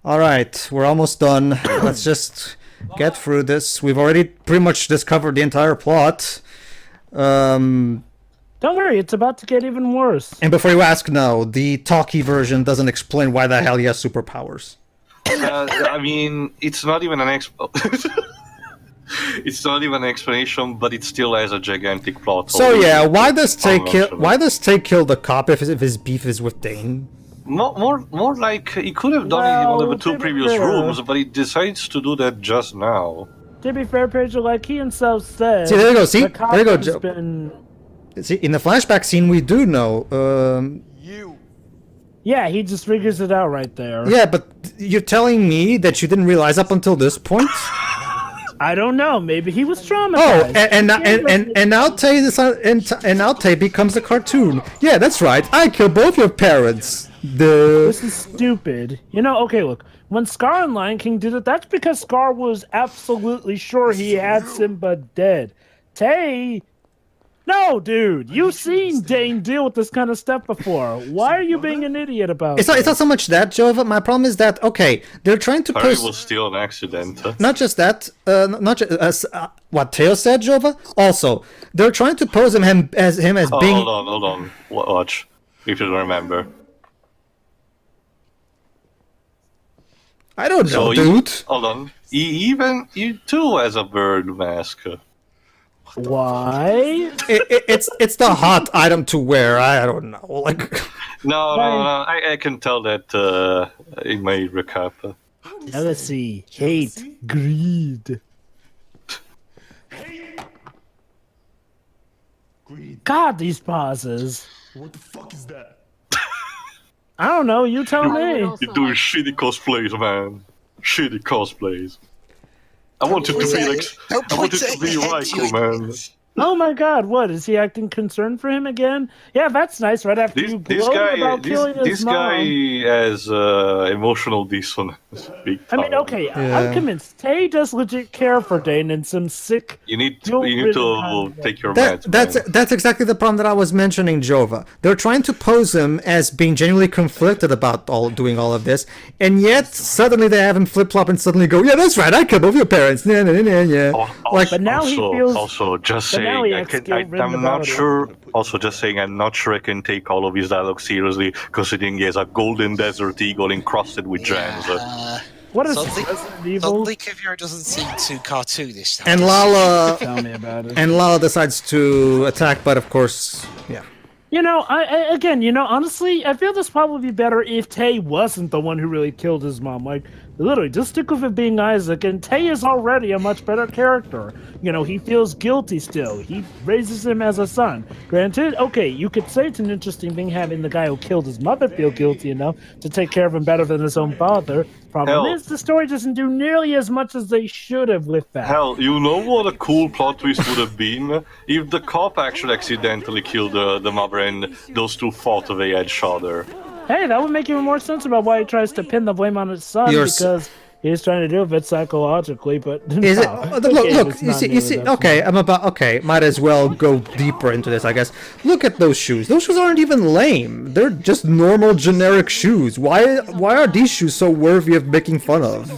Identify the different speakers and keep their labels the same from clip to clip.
Speaker 1: All right, we're almost done. Let's just get through this. We've already pretty much discovered the entire plot.
Speaker 2: Don't worry, it's about to get even worse.
Speaker 1: And before you ask, no, the talkie version doesn't explain why the hell he has superpowers.
Speaker 3: I mean, it's not even an it's not even an explanation, but it still has a gigantic plot.
Speaker 1: So yeah, why does Tay kill the cop if his beef is with Dane?
Speaker 3: More like he could have done it in one of the two previous rooms, but he decides to do that just now.
Speaker 2: To be fair, Pedro, like he himself said.
Speaker 1: See, there you go. See, there you go, Joe.
Speaker 2: Been...
Speaker 1: See, in the flashback scene, we do know.
Speaker 2: Yeah, he just figures it out right there.
Speaker 1: Yeah, but you're telling me that you didn't realize up until this point?
Speaker 2: I don't know. Maybe he was traumatized.
Speaker 1: Oh, and now Tay and now Tay becomes a cartoon. Yeah, that's right. I killed both your parents.
Speaker 2: This is stupid. You know, okay, look. When Scar and Lion King did it, that's because Scar was absolutely sure he had Simba dead. Tay... No, dude. You've seen Dane deal with this kind of stuff before. Why are you being an idiot about it?
Speaker 1: It's not so much that, Jova. My problem is that, okay, they're trying to
Speaker 3: Sorry, it was still an accident.
Speaker 1: Not just that, not just what Teo said, Jova. Also, they're trying to pose him as being...
Speaker 3: Hold on. Watch. If you don't remember.
Speaker 1: I don't know, dude.
Speaker 3: Hold on. You too has a bird mask.
Speaker 2: Why?
Speaker 1: It's the hot item to wear. I don't know. Like.
Speaker 3: No. I can tell that in my recap.
Speaker 2: Now let's see. Hate, greed. God, these pauses.
Speaker 4: What the fuck is that?
Speaker 2: I don't know. You tell me.
Speaker 3: You're doing shitty cosplays, man. Shitty cosplays. I want it to be like. I want it to be Raiko, man.
Speaker 2: Oh my God! What is he acting concerned for him again? Yeah, that's nice. Right after you gloat about killing his mom.
Speaker 3: This guy has emotional dissonance.
Speaker 2: I mean, okay, yeah. I'm convinced. Tay does legit care for Dane and some sick.
Speaker 3: You need to take your meds.
Speaker 1: That's exactly the problem that I was mentioning, Jova. They're trying to pose him as being genuinely conflicted about doing all of this, and yet suddenly they have him flip flop and suddenly go, yeah, that's right, I killed both your parents. Yeah.
Speaker 2: But now he feels.
Speaker 3: Also, just saying, I'm not sure. Also, just saying, I'm not sure I can take all of his dialogue seriously, considering he has a golden desert eagle encrusted with gems.
Speaker 2: What is
Speaker 5: Suddenly Kivir doesn't seem too cartoonish.
Speaker 1: And Lala,
Speaker 2: tell me about it.
Speaker 1: And Lala decides to attack, but of course, yeah.
Speaker 2: You know, honestly, I feel this probably would be better if Tay wasn't the one who really killed his mom. Like, literally, just stick with it being Isaac, and Tay is already a much better character. You know, he feels guilty still. He raises him as a son. Granted, okay, you could say it's an interesting thing having the guy who killed his mother feel guilty enough to take care of him better than his own father. Problem is, the story doesn't do nearly as much as they should have with that.
Speaker 3: Hell, you know what a cool plot twist would have been? If the cop actually accidentally killed the mother and those two fought with each other.
Speaker 2: Hey, that would make even more sense about why he tries to pin the blame on his son, because he's trying to do it psychologically, but
Speaker 1: is it? Look, you see. Okay, might as well go deeper into this, I guess. Look at those shoes. Those shoes aren't even lame. They're just normal, generic shoes. Why are these shoes so worthy of making fun of?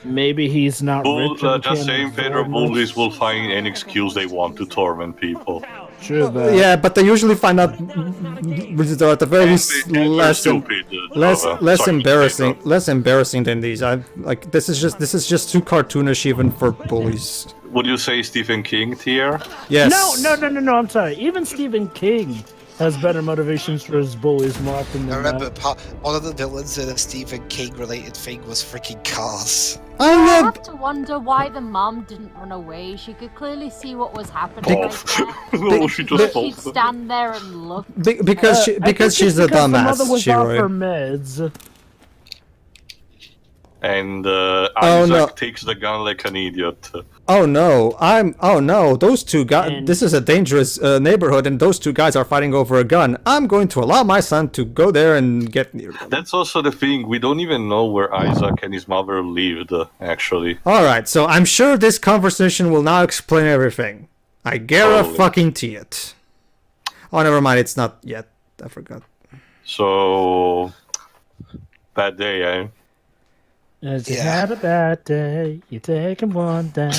Speaker 2: Maybe he's not rich.
Speaker 3: Just saying, Pedro bullies will find any excuse they want to torment people.
Speaker 2: True,
Speaker 1: yeah, but they usually find out at the very least less embarrassing than these. This is just too cartoonish even for bullies.
Speaker 3: Would you say Stephen King tier?
Speaker 1: Yes.
Speaker 2: No. I'm sorry. Even Stephen King has better motivations for his bullies more often than
Speaker 5: I remember one of the villains in a Stephen King related thing was freaking Cars.
Speaker 6: I have to wonder why the mom didn't run away. She could clearly see what was happening right there.
Speaker 3: No, she'd
Speaker 6: stand there and look.
Speaker 1: Because she's a dumbass.
Speaker 2: The mother was off her meds.
Speaker 3: And Isaac takes the gun like an idiot.
Speaker 1: Oh no, those two guys, this is a dangerous neighborhood and those two guys are fighting over a gun. I'm going to allow my son to go there and get near them.
Speaker 3: That's also the thing, we don't even know where Isaac and his mother lived, actually.
Speaker 1: Alright, so I'm sure this conversation will now explain everything. I guarantee it. Oh, never mind, it's not yet. I forgot.
Speaker 3: So... bad day, eh?
Speaker 2: As you had a bad day, you take him one down.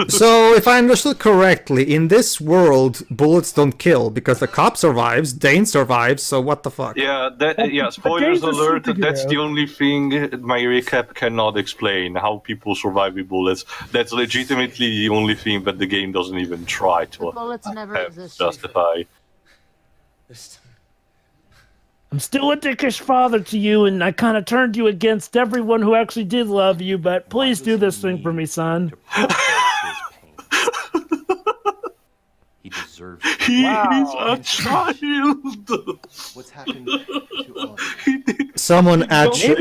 Speaker 1: So, if I understood correctly, in this world, bullets don't kill because the cop survives, Dane survives. So what the fuck?
Speaker 3: Yeah, spoilers alert. That's the only thing my recap cannot explain. How people survive with bullets. That's legitimately the only thing that the game doesn't even try to justify.
Speaker 2: I'm still a dickish father to you, and I kind of turned you against everyone who actually did love you, but please do this thing for me, son.
Speaker 4: He deserves
Speaker 3: it. He's a child!
Speaker 4: What's happened to all
Speaker 1: Someone actually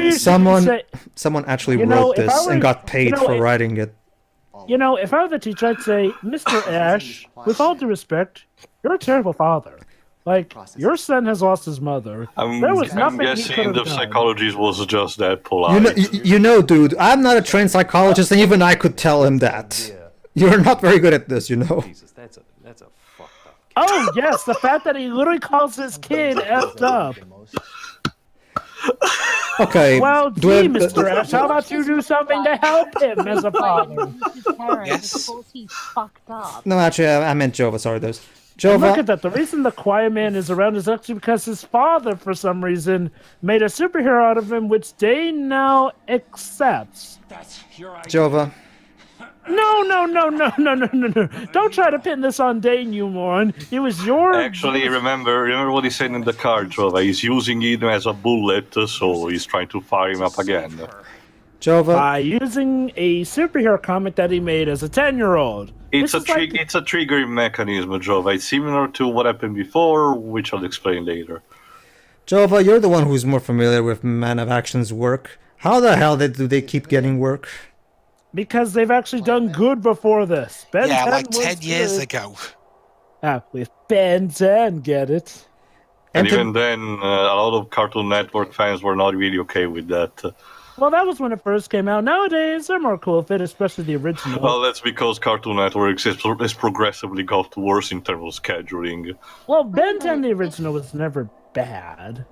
Speaker 1: wrote this and got paid for writing it.
Speaker 2: You know, if I were the teacher, I'd say, Mr. Ash, with all due respect, you're a terrible father. Like, your son has lost his mother. There was nothing
Speaker 3: I'm guessing the psychologist was just that polite.
Speaker 1: You know, dude, I'm not a trained psychologist, and even I could tell him that. You're not very good at this, you know.
Speaker 4: Jesus, that's a fucked up.
Speaker 2: Oh, yes, the fact that he literally calls his kid effed up.
Speaker 1: Okay.
Speaker 2: Well, gee, Mr. Ash, how about you do something to help him as a father?
Speaker 6: Yes. He's fucked up.
Speaker 1: No, actually, I meant Jova. Sorry, there's...
Speaker 2: And look at that. The reason the Quiet Man is around is actually because his father, for some reason, made a superhero out of him, which Dane now accepts.
Speaker 1: Jova.
Speaker 2: No. Don't try to pin this on Dane, you moron. It was your...
Speaker 3: Actually, remember what he said in the card, Jova. He's using him as a bullet, so he's trying to fire him up again.
Speaker 1: Jova.
Speaker 2: By using a superhero comic that he made as a 10-year-old.
Speaker 3: It's a triggering mechanism, Jova. It's similar to what happened before, which I'll explain later.
Speaker 1: Jova, you're the one who's more familiar with Man of Action's work. How the hell do they keep getting work?
Speaker 2: Because they've actually done good before this. Ben 10
Speaker 5: like 10 years ago.
Speaker 2: With Ben 10, get it?
Speaker 3: And even then, a lot of Cartoon Network fans were not really okay with that.
Speaker 2: Well, that was when it first came out. Nowadays, they're more cool with it, especially the original.
Speaker 3: Well, that's because Cartoon Network has progressively got worse in terms of scheduling.
Speaker 2: Well, Ben 10, the original, was never bad.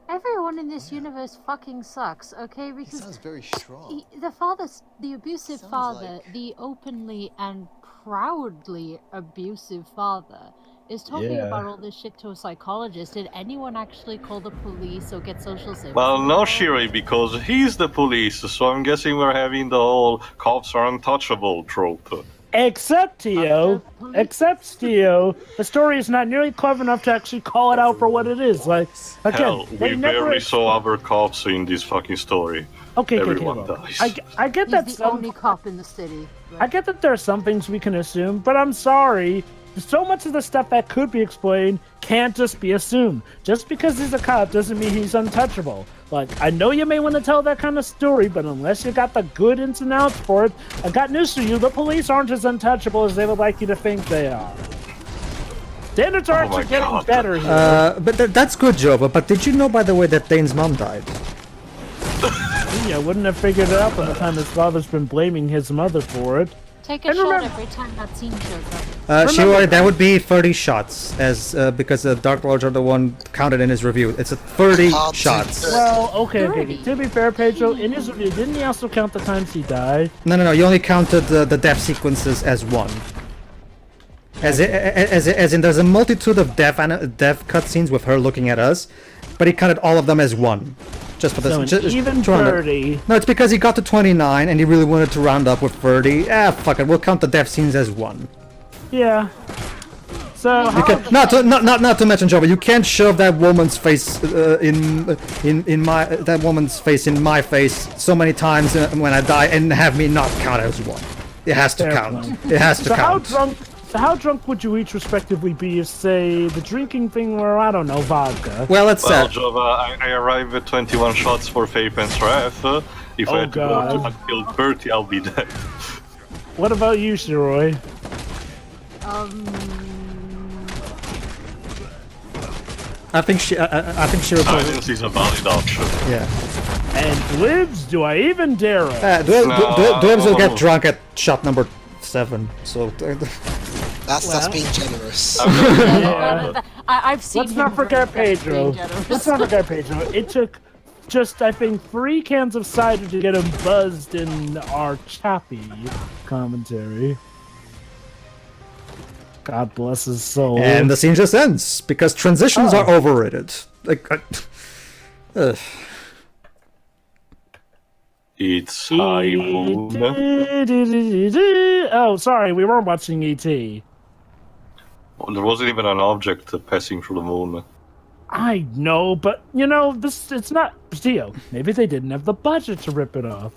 Speaker 6: Everyone in this universe fucking sucks, okay? Because
Speaker 4: sounds very strong.
Speaker 6: The abusive father, the openly and proudly abusive father, is talking about all this shit to a psychologist. Did anyone actually call the police or get social services?
Speaker 3: Well, no, Shiri, because he's the police, so I'm guessing we're having the whole cops are untouchable trope.
Speaker 2: Except Tio, the story is not nearly clever enough to actually call it out for what it is. Like, again,
Speaker 3: hell, we barely saw other cops in this fucking story.
Speaker 2: Okay,
Speaker 3: everyone dies.
Speaker 2: I get that.
Speaker 6: He's the only cop in the city. Right?
Speaker 2: I get that there are some things we can assume, but I'm sorry. So much of the stuff that could be explained can't just be assumed. Just because he's a cop doesn't mean he's untouchable. Like, I know you may want to tell that kind of story, but unless you got the good ins and outs for it, I got news for you, the police aren't as untouchable as they would like you to think they are. Standards are actually getting better here.
Speaker 1: But that's good, Jova, but did you know, by the way, that Dane's mom died?
Speaker 2: Yeah, wouldn't have figured it out by the time his father's been blaming his mother for it.
Speaker 6: Take a shot every time that scene shows up.
Speaker 1: Sure, that would be 30 shots, as because the Dark Lords are the one counted in his review. It's 30 shots.
Speaker 2: Well, okay. To be fair, Pedro, in his review, didn't he also count the times he died?
Speaker 1: No, you only counted the death sequences as one. As in, there's a multitude of death cutscenes with her looking at us, but he counted all of them as one. Just for this,
Speaker 2: so even 30.
Speaker 1: No, it's because he got to 29 and he really wanted to round up with 30. Fuck it, we'll count the death scenes as one.
Speaker 2: Yeah. So
Speaker 1: not to mention, Jova, you can't shove that woman's face in my face so many times when I die and have me not count as one. It has to count. It has to count.
Speaker 2: How drunk would you each respectively be if, say, the drinking thing were, I don't know, vodka?
Speaker 1: Well, it's
Speaker 3: Jova, I arrived with 21 shots for Faith and Wrath. If I had to go until 30, I'll be dead.
Speaker 2: What about you, Shiroi?
Speaker 1: I think Shiroi.
Speaker 3: Silence is a valid option.
Speaker 1: Yeah.
Speaker 2: And Dwibs, do I even dare it?
Speaker 1: Dwibs will get drunk at shot number 7, so...
Speaker 5: That's being generous.
Speaker 6: I've seen.
Speaker 2: Let's not forget Pedro. It took just, I think, 3 cans of cider to get him buzzed in our Chappie commentary. God bless his soul.
Speaker 1: And the scene just ends because transitions are overrated. Like,
Speaker 3: It's high moon.
Speaker 2: Oh, sorry, we weren't watching E.T.
Speaker 3: Well, there wasn't even an object passing through the moon.
Speaker 2: I know, but, you know, it's not... Theo, maybe they didn't have the budget to rip it off.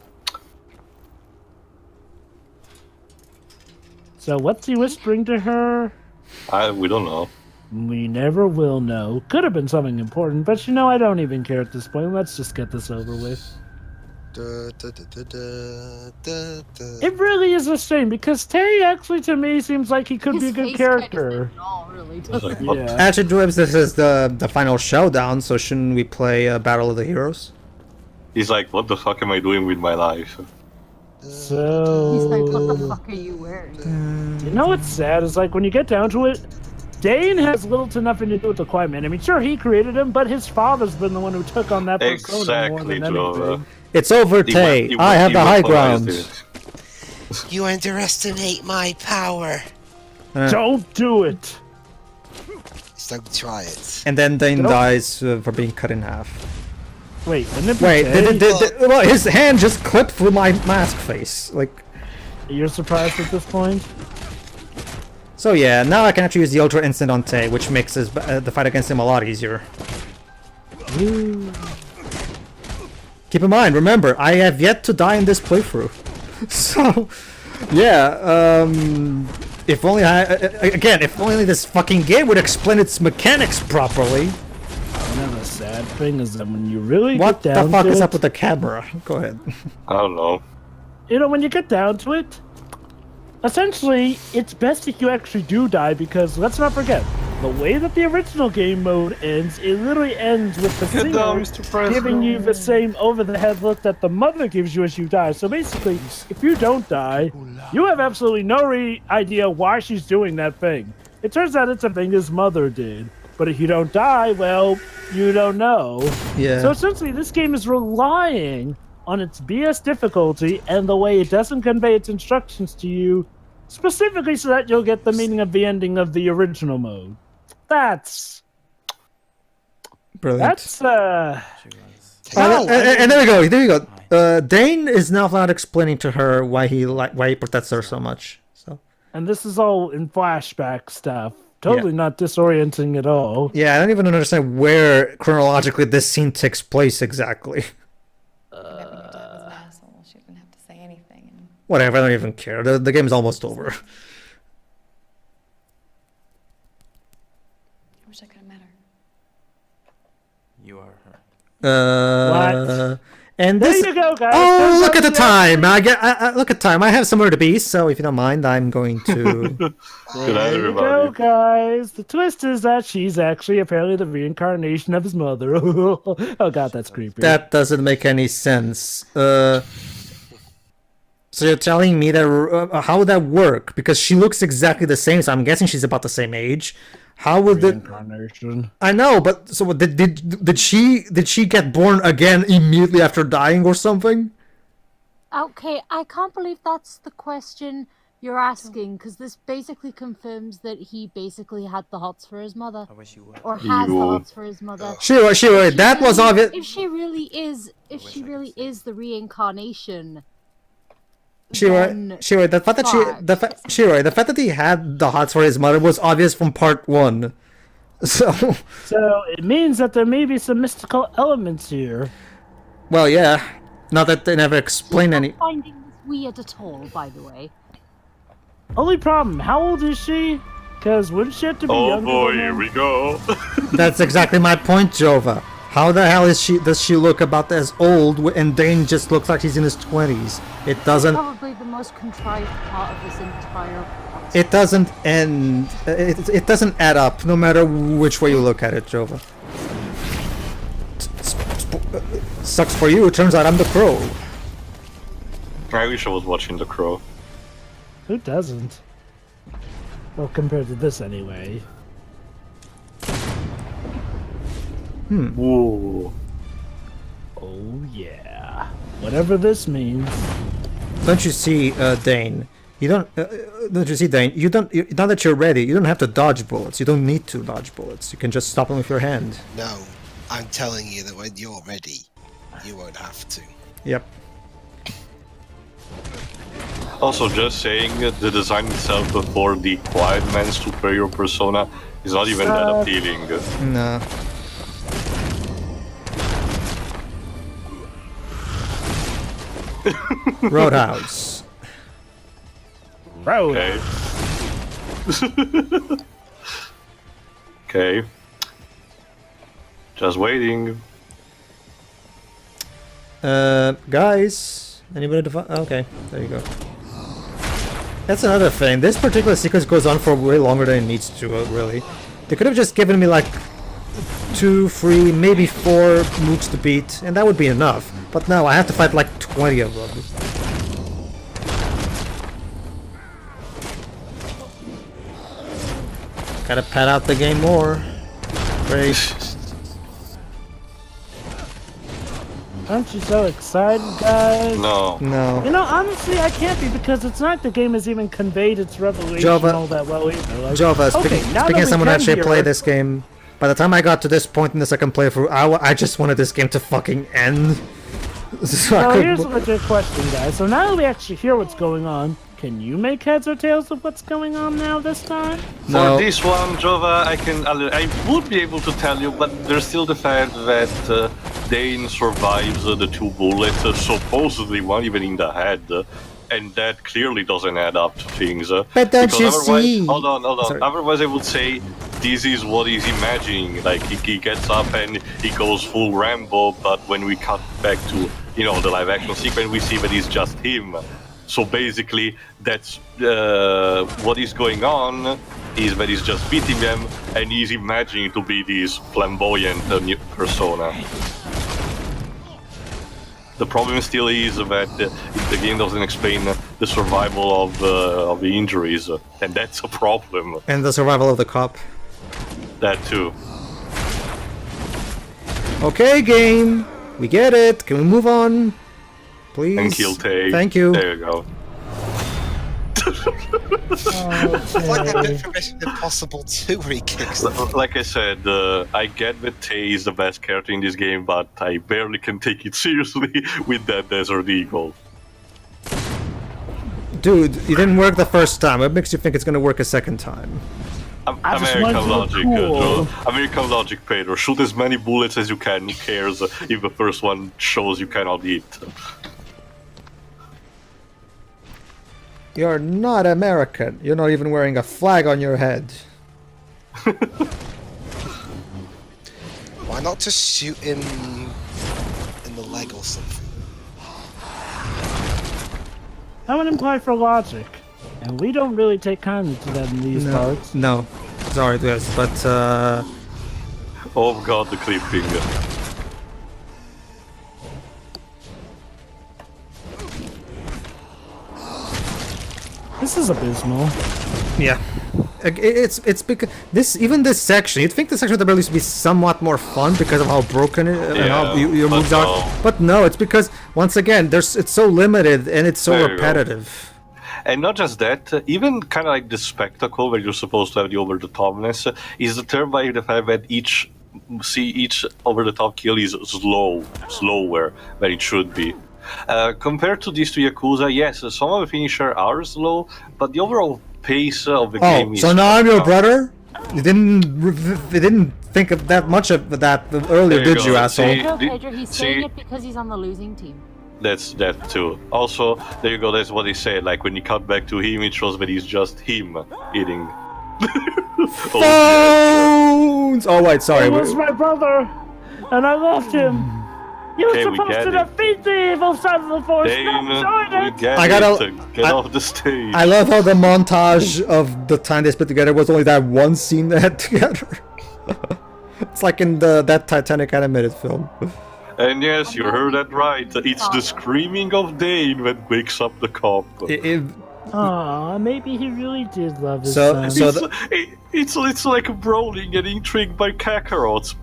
Speaker 2: So what's he whispering to her?
Speaker 3: We don't know.
Speaker 2: We never will know. Could have been something important, but you know, I don't even care at this point. Let's just get this over with. It really is a shame, because Tay actually, to me, seems like he could be a good character.
Speaker 6: Yeah.
Speaker 1: Actually, Dwebs, this is the final showdown, so shouldn't we play Battle of the Heroes?
Speaker 3: He's like, what the fuck am I doing with my life?
Speaker 2: So...
Speaker 6: He's like, what the fuck are you wearing?
Speaker 2: You know what's sad is, like, when you get down to it, Dane has little to nothing to do with the Quiet Man. I mean, sure, he created him, but his father's been the one who took on that persona more
Speaker 3: Exactly,
Speaker 2: than
Speaker 3: Joe.
Speaker 2: anything.
Speaker 1: It's over, Tay. I have the high ground.
Speaker 5: You underestimate my power.
Speaker 2: Don't do it!
Speaker 5: So try it.
Speaker 1: And then Dane
Speaker 2: Nope.
Speaker 1: dies for being cut in half.
Speaker 2: Wait, wouldn't it be
Speaker 1: Wait,
Speaker 2: Tay?
Speaker 1: well, his hand just clipped through my mask face. Like,
Speaker 2: You're surprised at this point?
Speaker 1: so yeah, now I can actually use the Ultra Instant on Tay, which makes the fight against him a lot easier. Keep in mind, remember, I have yet to die in this playthrough. So, yeah, if only if only this fucking game would explain its mechanics properly.
Speaker 2: Another sad thing is that when you really
Speaker 1: What
Speaker 2: get
Speaker 1: the
Speaker 2: down
Speaker 1: fuck
Speaker 2: to
Speaker 1: is
Speaker 2: it,
Speaker 1: up with the camera? Go ahead.
Speaker 3: I don't know.
Speaker 2: you know, when you get down to it, essentially, it's best if you actually do die, because let's not forget, the way that the original game mode ends, it literally ends with the singer giving you the same over-the-head look that the mother gives you as you die. So basically, if you don't die, you have absolutely no idea why she's doing that thing. It turns out it's a thing his mother did. But if you don't die, well, you don't know.
Speaker 1: Yeah.
Speaker 2: So essentially, this game is relying on its BS difficulty and the way it doesn't convey its instructions to you, specifically so that you'll get the meaning of the ending of the original mode. That's
Speaker 1: Brilliant.
Speaker 2: no.
Speaker 1: And there we go. There you go. Dane is now not explaining to her why he protects her so much. So.
Speaker 2: And this is all in flashback stuff. Totally not disorienting at all.
Speaker 1: Yeah, I don't even understand where chronologically this scene takes place exactly.
Speaker 7: She didn't have to say anything. And
Speaker 1: Whatever, I don't even care. The game's almost over.
Speaker 7: I wish I could have met her.
Speaker 4: You are her.
Speaker 2: What?
Speaker 1: And
Speaker 2: There
Speaker 1: this.
Speaker 2: you go, guys.
Speaker 1: Oh,
Speaker 2: Turns
Speaker 1: look
Speaker 2: out
Speaker 1: at the
Speaker 2: we
Speaker 1: time! Look at time. I have somewhere to be, so if you don't mind, I'm going to.
Speaker 3: Good night,
Speaker 2: There you go,
Speaker 3: everybody.
Speaker 2: guys. The twist is that she's actually apparently the reincarnation of his mother. Oh god, that's creepy.
Speaker 1: That doesn't make any sense. So you're telling me that how would that work? Because she looks exactly the same, so I'm guessing she's about the same age. How would the
Speaker 2: reincarnation?
Speaker 1: I know, but so did she get born again immediately after dying or something?
Speaker 6: Okay, I can't believe that's the question you're asking, because this basically confirms that he basically had the hots for his mother.
Speaker 4: I wish you would.
Speaker 6: Or has the hots for his mother.
Speaker 1: Sure. That was obvious.
Speaker 6: If she really is the reincarnation.
Speaker 1: Sure.
Speaker 6: then
Speaker 1: The fact that the fact that he had the hots for his mother was obvious from part 1. So
Speaker 2: it means that there may be some mystical elements here.
Speaker 1: well, yeah. Not that they never explain
Speaker 6: I'm
Speaker 1: any.
Speaker 6: not finding this weird at all, by the way.
Speaker 2: Only problem, how old is she? Because wouldn't she have to be
Speaker 3: Oh
Speaker 2: younger
Speaker 3: boy,
Speaker 2: than
Speaker 3: here
Speaker 2: him?
Speaker 3: we go.
Speaker 1: That's exactly my point, Jova. How the hell does she look about as old and Dane just looks like he's in his 20s? It doesn't.
Speaker 6: Probably the most contrived part of this entire plot.
Speaker 1: It doesn't end. It doesn't add up, no matter which way you look at it, Jova. Sucks for you. It turns out I'm the Crow.
Speaker 3: I wish I was watching The Crow.
Speaker 2: Who doesn't? Well, compared to this anyway.
Speaker 3: Whoa.
Speaker 2: Oh yeah. Whatever this means.
Speaker 1: Don't you see, Dane? You don't. Don't you see, Dane? You don't. Now that you're ready, you don't have to dodge bullets. You don't need to dodge bullets. You can just stop them with your hand.
Speaker 5: No, I'm telling you that when you're ready, you won't have to.
Speaker 1: Yep.
Speaker 3: Also, just saying, the design itself for the Quiet Man superior persona is not even that appealing.
Speaker 1: No. Roadhouse.
Speaker 2: Road.
Speaker 3: Okay. Okay. Just waiting.
Speaker 1: Guys, anybody to okay, there you go. That's another thing. This particular sequence goes on for way longer than it needs to, really. They could have just given me like 2, 3, maybe 4 mooks to beat, and that would be enough. But no, I have to fight like 20 of them. Gotta pad out the game more. Great.
Speaker 2: Aren't you so excited, guys?
Speaker 3: No.
Speaker 1: No.
Speaker 2: You know, honestly, I can't be because it's not the game has even conveyed its revelation all that well either. Like,
Speaker 1: Jova, speaking as someone who actually
Speaker 2: hear
Speaker 1: played this game, by the time I got to this point in the second playthrough, I just wanted this game to fucking end.
Speaker 2: So here's a legit question, guys. So now that we actually hear what's going on, can you make heads or tails of what's going on now this time?
Speaker 1: No.
Speaker 3: For this one, Jova, I would be able to tell you, but there's still the fact that Dane survives the 2 bullets, supposedly one even in the head, and that clearly doesn't add up to things.
Speaker 1: But don't you see?
Speaker 3: Hold on.
Speaker 1: Sorry.
Speaker 3: Otherwise, I would say this is what he's imagining. Like he gets up and he goes full Rambo, but when we cut back to the live action sequence, we see that it's just him. So basically, that's what is going on. Is that he's just beating them, and he's imagining to be this flamboyant persona. The problem still is that the game doesn't explain the survival of the injuries, and that's a problem.
Speaker 1: And the survival of the cop.
Speaker 3: That too.
Speaker 1: Okay, game. We get it. Can we move on? Please.
Speaker 3: And kill Tay.
Speaker 1: Thank you.
Speaker 3: There you go.
Speaker 5: It's like that bit from Mission Impossible 2 where he kicks them.
Speaker 3: Like I said, I get that Tay is the best character in this game, but I barely can take it seriously with that Desert Eagle.
Speaker 1: Dude, it didn't work the first time. What makes you think it's gonna work a second time?
Speaker 3: American logic,
Speaker 2: cool.
Speaker 3: American logic, Pedro. Shoot as many bullets as you can. Who cares if the first one shows you cannot hit?
Speaker 1: You're not American. You're not even wearing a flag on your head.
Speaker 5: Why not just shoot him in the leg or something?
Speaker 2: That would imply for logic, and we don't really take kindly to that in these parts.
Speaker 1: No. Sorry, yes, but
Speaker 3: Oh god, the clipping.
Speaker 2: This is abysmal.
Speaker 1: yeah. It's because this section, you'd think the section at the least would be somewhat more fun because of how broken it and how your moves are. But no, it's because once again, it's so limited and it's so repetitive.
Speaker 3: And not just that, even kind of like the spectacle where you're supposed to have the over-the-topness is determined by the fact that each over-the-top kill is slower than it should be. Compared to these 2 Yakuza, yes, some of the finishers are slow, but the overall pace of the game is...
Speaker 1: Oh, so now I'm your brother? You didn't think of that much of that earlier, did you, asshole?
Speaker 6: No, Pedro, he's saying it because he's on the losing team.
Speaker 3: That's that too. Also, there you go, that's what they said, like when you cut back to him, it shows that he's just him eating.
Speaker 1: Phones! Oh wait, sorry.
Speaker 2: He was my brother, and I loved him. You were supposed to defeat the evil side of the force, not join it!
Speaker 3: Get off the stage.
Speaker 1: I love how the montage of the time they spent together was only that one scene they had together. It's like in that Titanic animated film.
Speaker 3: And yes, you heard that right. It's the screaming of Dane that wakes up the cop.
Speaker 2: Aw, maybe he really did love his
Speaker 1: So-
Speaker 2: son.
Speaker 1: so-
Speaker 3: It's like Broly getting tricked by Kakarot's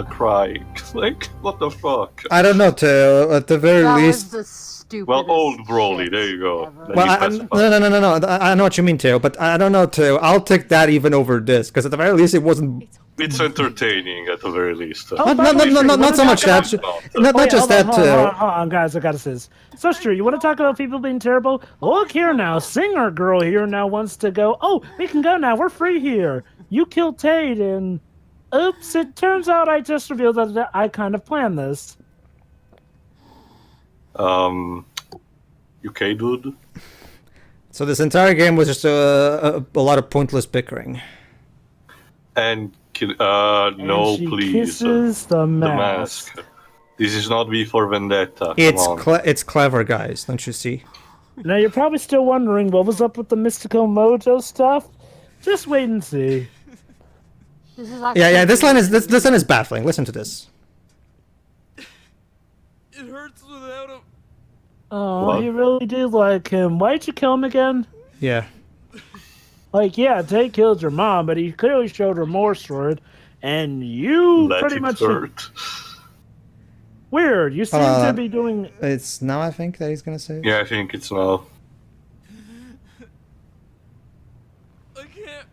Speaker 3: crying. Like, what the fuck?
Speaker 1: I don't know, Teo. At the very
Speaker 6: That
Speaker 1: least.
Speaker 6: was the stupidest
Speaker 3: Well, old Broly,
Speaker 6: shit
Speaker 3: there you go.
Speaker 6: ever.
Speaker 3: Let
Speaker 1: Well,
Speaker 3: me
Speaker 1: I,
Speaker 3: specify.
Speaker 1: no. I know what you mean, Teo, but I don't know, Teo. I'll take that even over this, because at the very least it wasn't.
Speaker 3: It's entertaining at the very least.
Speaker 2: Oh,
Speaker 1: Not,
Speaker 2: by the way,
Speaker 1: not,
Speaker 2: you
Speaker 1: not
Speaker 2: wanna
Speaker 1: so much
Speaker 2: talk
Speaker 1: that.
Speaker 2: about-
Speaker 1: Not
Speaker 2: Wait,
Speaker 1: just
Speaker 2: hold on,
Speaker 1: that,
Speaker 2: hold on,
Speaker 1: Teo.
Speaker 2: hold on, guys, I got this. So, sure, you want to talk about people being terrible? Look here now, singer girl here now wants to go. Oh, we can go now. We're free here. You killed Tate, and oops, it turns out I just revealed that I kind of planned this.
Speaker 3: UK dude?
Speaker 1: So this entire game was just a lot of pointless bickering.
Speaker 3: And no,
Speaker 2: And she
Speaker 3: please.
Speaker 2: kisses the
Speaker 3: The
Speaker 2: mask.
Speaker 3: mask. This is not V for Vendetta.
Speaker 1: It's
Speaker 3: Come on.
Speaker 1: it's clever, guys. Don't you see?
Speaker 2: Now, you're probably still wondering what was up with the mystical mojo stuff. Just wait and see.
Speaker 6: This is
Speaker 1: Yeah. This line is baffling. Listen to this.
Speaker 4: It hurts without him.
Speaker 2: Oh,
Speaker 3: What?
Speaker 2: you really did like him. Why'd you kill him again?
Speaker 1: Yeah.
Speaker 2: Like, yeah, Tay killed your mom, but he clearly showed remorse for it, and you
Speaker 3: Let
Speaker 2: pretty
Speaker 3: it
Speaker 2: much
Speaker 3: hurt.
Speaker 2: weird. You seem to be doing.
Speaker 1: It's now I think that he's gonna say.
Speaker 3: Yeah, I think it's now.
Speaker 4: I can't.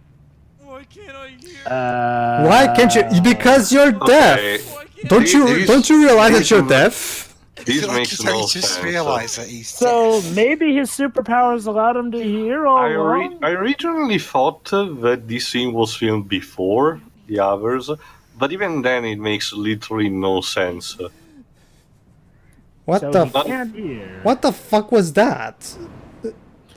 Speaker 4: Why can't I hear?
Speaker 1: Why can't you? Because you're deaf.
Speaker 3: Okay.
Speaker 4: Why can't
Speaker 1: Don't you realize that you're deaf?
Speaker 3: This
Speaker 5: Like
Speaker 3: makes
Speaker 5: he's
Speaker 3: no
Speaker 5: like, just
Speaker 3: sense.
Speaker 5: realised that he's
Speaker 2: So
Speaker 5: deaf.
Speaker 2: maybe his superpowers allowed him to hear all along.
Speaker 3: I originally thought that this scene was filmed before the others, but even then it makes literally no sense.
Speaker 1: What
Speaker 2: So
Speaker 1: the?
Speaker 2: he can't hear.
Speaker 1: What the fuck was that?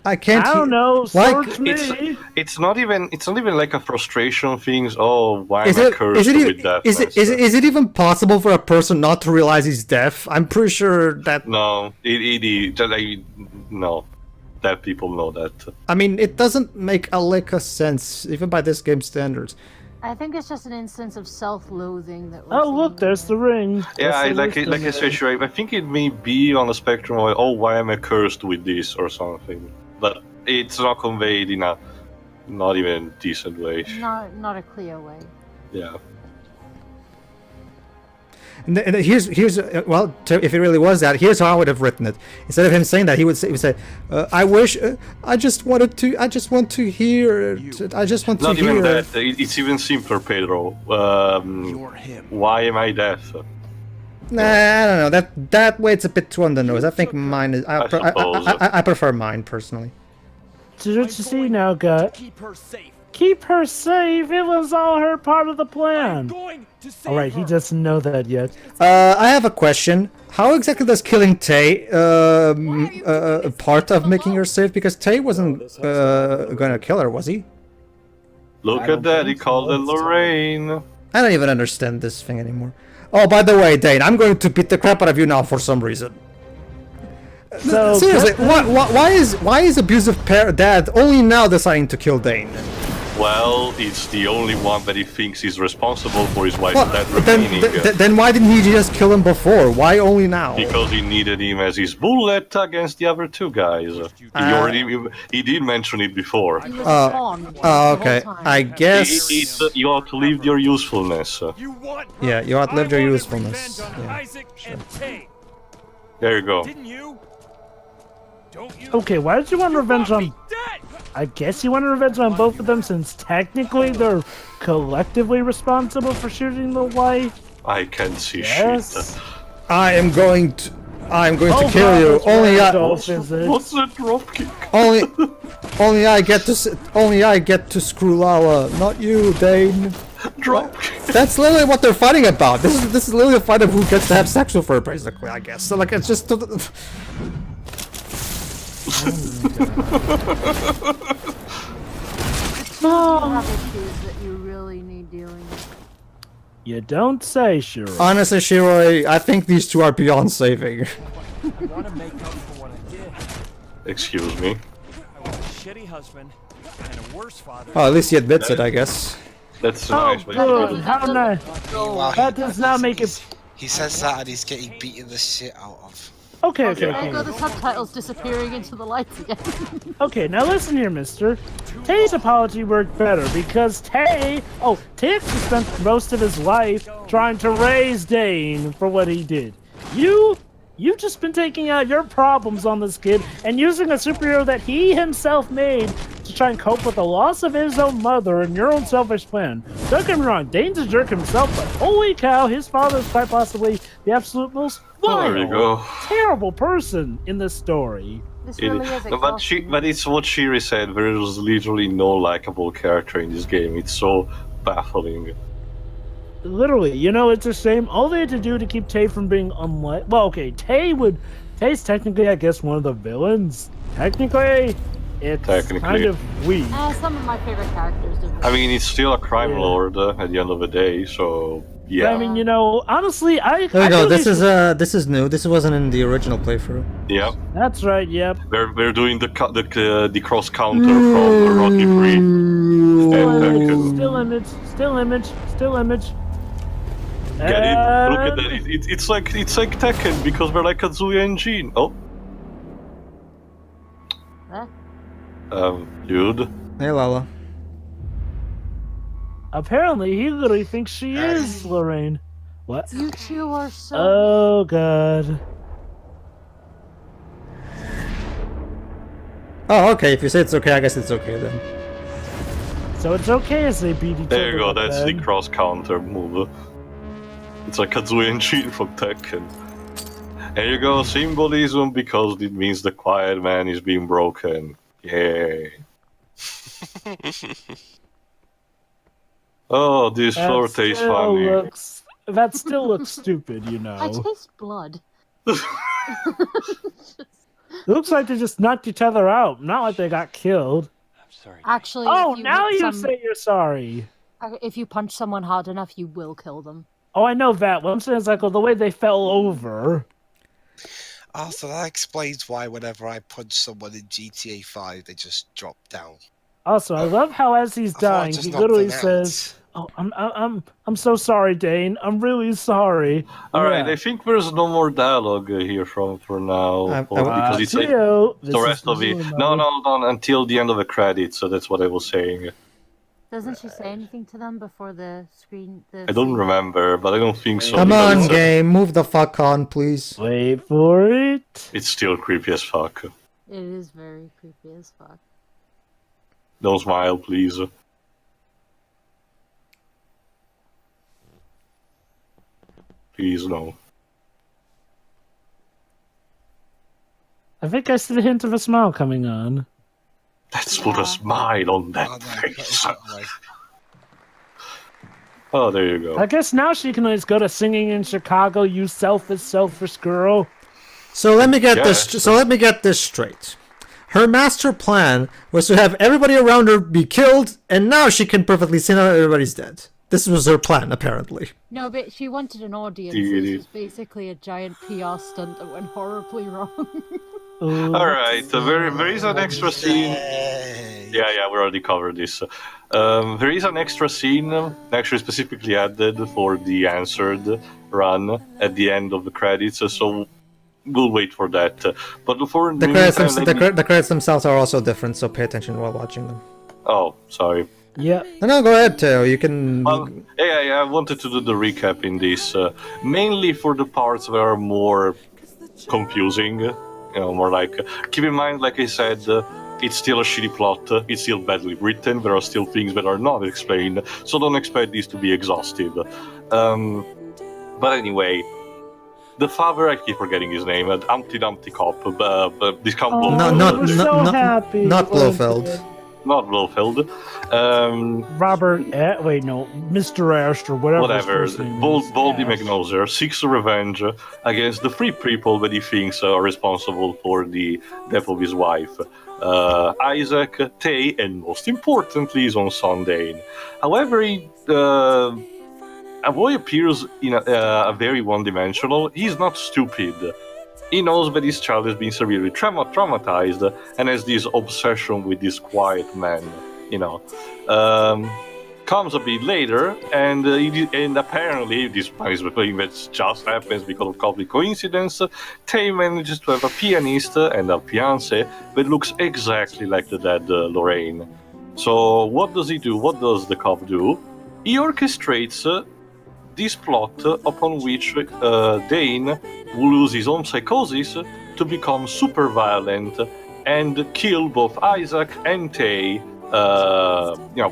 Speaker 1: I can't.
Speaker 2: I don't know.
Speaker 1: Like,
Speaker 2: Search me.
Speaker 3: It's not even like a frustration thing. Oh, why
Speaker 1: Is
Speaker 3: am I
Speaker 1: it,
Speaker 3: cursed
Speaker 1: is, it,
Speaker 3: with
Speaker 1: even-
Speaker 3: deafness?
Speaker 1: is it even possible for a person not to realize he's deaf? I'm pretty sure that.
Speaker 3: No, no. Deaf people know that.
Speaker 1: I mean, it doesn't make a lick of sense, even by this game's standards.
Speaker 6: I think it's just an instance of self-loathing that we're
Speaker 2: Oh,
Speaker 6: seeing
Speaker 2: look, there's the
Speaker 6: here.
Speaker 2: ring.
Speaker 3: Yeah,
Speaker 2: That's the
Speaker 3: like
Speaker 2: wisdom
Speaker 3: I said, sure, I think it may be on the spectrum of, oh, why am I cursed with this or something. But it's not conveyed in a not even decent way.
Speaker 6: Not a clear way.
Speaker 3: Yeah.
Speaker 1: And here's well, if it really was that, here's how I would have written it. Instead of him saying that, he would say, "I wish, I just want to hear, I just want to
Speaker 3: Not
Speaker 1: hear."
Speaker 3: even that. It's even simpler, Pedro. Why am I deaf?
Speaker 1: Nah, I don't know. That way it's a bit too on the nose. I think mine is.
Speaker 3: suppose.
Speaker 1: I prefer mine personally.
Speaker 2: So what you see now, Gut?
Speaker 4: Keep her safe.
Speaker 2: Keep her safe. It was all her part of the
Speaker 4: I'm
Speaker 2: plan.
Speaker 4: going to save
Speaker 2: All right, he
Speaker 4: her.
Speaker 2: doesn't know that yet.
Speaker 1: I have a question. How exactly does killing Tay part of making her safe? Because Tay wasn't gonna kill her, was he?
Speaker 3: Look at that, he called it Lorraine.
Speaker 1: I don't even understand this thing anymore. Oh, by the way, Dane, I'm going to beat the crap out of you now for some reason.
Speaker 2: So
Speaker 1: Seriously, why is abusive dad only now deciding to kill Dane?
Speaker 3: Well, it's the only one that he thinks is responsible for his wife's
Speaker 1: Well,
Speaker 3: death remaining.
Speaker 1: then why didn't he just kill him before? Why only now?
Speaker 3: Because he needed him as his bullet against the other two guys. He did mention it before.
Speaker 6: He was a pawn the
Speaker 1: Okay,
Speaker 6: whole time.
Speaker 1: I guess.
Speaker 3: You outlived your usefulness.
Speaker 4: You want her.
Speaker 1: Yeah, you outlived your
Speaker 4: I wanted
Speaker 1: usefulness.
Speaker 4: revenge on
Speaker 1: Yeah.
Speaker 4: Isaac and Tay.
Speaker 3: There you go.
Speaker 4: Didn't you? Don't you?
Speaker 2: Okay, why did you want revenge
Speaker 4: want
Speaker 2: on...
Speaker 4: me dead?
Speaker 2: I guess you want revenge on both of them since technically they're collectively responsible for shooting the wife?
Speaker 3: I can see
Speaker 2: Yes.
Speaker 3: shit.
Speaker 1: I am going to
Speaker 2: Oh,
Speaker 1: kill
Speaker 2: God,
Speaker 1: you.
Speaker 2: that's
Speaker 1: Only
Speaker 2: right,
Speaker 1: I,
Speaker 2: Adolf, is it?
Speaker 3: What's that dropkick?
Speaker 1: only I get to screw Lala, not you, Dane.
Speaker 3: Dropkick.
Speaker 1: That's literally what they're fighting about. This is literally a fight of who gets to have sex with her, basically. I guess. So like, it's just.
Speaker 6: You have issues that you really need dealing with.
Speaker 2: You don't say, sure.
Speaker 1: Honestly, Shiroi, I think these two are beyond saving.
Speaker 4: I want to make up for what I did.
Speaker 3: Excuse me.
Speaker 4: I was a shitty husband and a worse father.
Speaker 1: Oh, at least he admits it, I guess.
Speaker 3: That's
Speaker 2: Oh,
Speaker 3: nice. But
Speaker 2: good. How nice.
Speaker 5: Meanwhile,
Speaker 2: That does not make it...
Speaker 5: He says that and he's getting beaten the shit out of.
Speaker 2: Okay,
Speaker 6: There
Speaker 2: okay.
Speaker 6: go the subtitles disappearing into the lights again.
Speaker 2: Okay, now listen here, mister. Tay's apology worked better because Tay actually spent most of his life trying to raise Dane for what he did. You've just been taking out your problems on this kid and using a superhero that he himself made to try and cope with the loss of his own mother and your own selfish plan. Don't get me wrong, Dane's a jerk himself, but holy cow, his father is quite possibly the absolute most
Speaker 3: there you go.
Speaker 2: terrible person in this story.
Speaker 6: This really is exhausting.
Speaker 3: But it's what Shiri said. There is literally no likable character in this game. It's so baffling.
Speaker 2: Literally, it's a shame. All they had to do to keep Tay from being unlike... Well, okay, Tay's technically, I guess, one of the villains. Technically, it's kind of weak.
Speaker 6: Some of my favorite characters do.
Speaker 3: I mean, it's still a crime lord at the end of the day, so... Yeah.
Speaker 2: I mean, honestly,
Speaker 1: There you go. This is new. This wasn't in the original playthrough.
Speaker 3: Yep.
Speaker 2: That's right. Yep.
Speaker 3: We're doing the cross counter from Rocky 3.
Speaker 2: Still image.
Speaker 3: Get it? Look at that. It's like Tekken because we're like Kazuya and Jin. Oh.
Speaker 6: Huh?
Speaker 3: Dude.
Speaker 1: Hey, Lala.
Speaker 2: Apparently, he literally thinks she is Lorraine. What?
Speaker 6: You two are so...
Speaker 2: Oh, God.
Speaker 1: Oh, okay. If you say it's okay, I guess it's okay then.
Speaker 2: So it's okay as they beat each other.
Speaker 3: There you go.
Speaker 2: up
Speaker 3: That's
Speaker 2: then.
Speaker 3: the cross counter move. It's like Kazuya and Jin from Tekken. There you go. Symbolism because it means the quiet man is being broken. Yay. Oh, this floor tastes funny.
Speaker 2: That still looks stupid,
Speaker 6: I taste blood.
Speaker 2: Looks like they just knocked each other out, not like they got killed.
Speaker 4: I'm sorry.
Speaker 6: Actually,
Speaker 2: Oh, now you say you're sorry.
Speaker 6: If you punch someone hard enough, you will kill them.
Speaker 2: Oh, I know that. What I'm saying is, like, the way they fell over.
Speaker 5: Also, that explains why whenever I punch someone in GTA 5, they just drop down.
Speaker 2: Also, I love how as he's dying, he literally says, "Oh, I'm so sorry, Dane. I'm really sorry."
Speaker 3: All right, I think there's no more dialogue here for now because it's like the rest of it. No, until the end of the credits. So that's what I was saying.
Speaker 6: Doesn't she say anything to them before the screen?
Speaker 3: I don't remember, but I don't think so.
Speaker 1: Come on, game, move the fuck on, please.
Speaker 2: Wait for it.
Speaker 3: It's still creepy as fuck.
Speaker 6: It is very creepy as fuck.
Speaker 3: Don't smile, please. Please, no.
Speaker 2: I think I see the hint of a smile coming on.
Speaker 3: Let's put a smile on that face. Oh, there you go.
Speaker 2: I guess now she can always go to singing in Chicago. You selfish girl.
Speaker 1: So let me get this straight. Her master plan was to have everybody around her be killed, and now she can perfectly see that everybody's dead. This was her plan, apparently.
Speaker 6: No, but she wanted an audience. This was basically a giant PR stunt that went horribly wrong.
Speaker 3: Alright, there is an extra scene. Yeah, we already covered this. There is an extra scene, actually specifically added for the answered run at the end of the credits, so we'll wait for that. But before
Speaker 1: the credits themselves are also different, so pay attention while watching them.
Speaker 3: Oh, sorry.
Speaker 2: Yeah.
Speaker 1: No, go ahead, Teo. You can.
Speaker 3: Yeah. I wanted to do the recap in this, mainly for the parts that are more confusing. More like, keep in mind, like I said, it's still a shitty plot. It's still badly written. There are still things that are not explained, so don't expect this to be exhaustive. But anyway. The father, I keep forgetting his name, Humpty Dumpty Cop, this Count
Speaker 2: Blofeld.
Speaker 1: Not Blofeld.
Speaker 3: Not Blofeld.
Speaker 2: Robert, Mr. Astor, whatever.
Speaker 3: Baldy McNoser seeks revenge against the three people that he thinks are responsible for the death of his wife. Isaac, Tay, and most importantly, his own son Dane. However, a boy appears in a very one-dimensional. He's not stupid. He knows that his child has been severely traumatized and has this obsession with this quiet man, comes a bit later, and apparently this is the thing that just happens because of complete coincidence. Tay manages to have a pianist and a fiancé that looks exactly like the dead Lorraine. So what does he do? What does the cop do? He orchestrates this plot upon which Dane will lose his own psychosis to become super violent and kill both Isaac and Tay.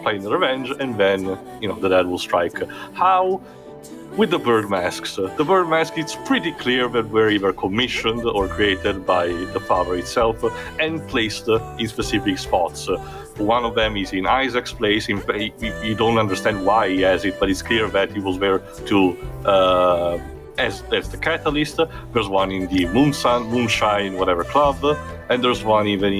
Speaker 3: Playing the revenge, and then, the dad will strike. How? With the bird masks. The bird mask, it's pretty clear that were either commissioned or created by the father itself and placed in specific spots. One of them is in Isaac's place. You don't understand why he has it, but it's clear that he was there to as the catalyst. There's one in the Moonshine, whatever club, and there's one even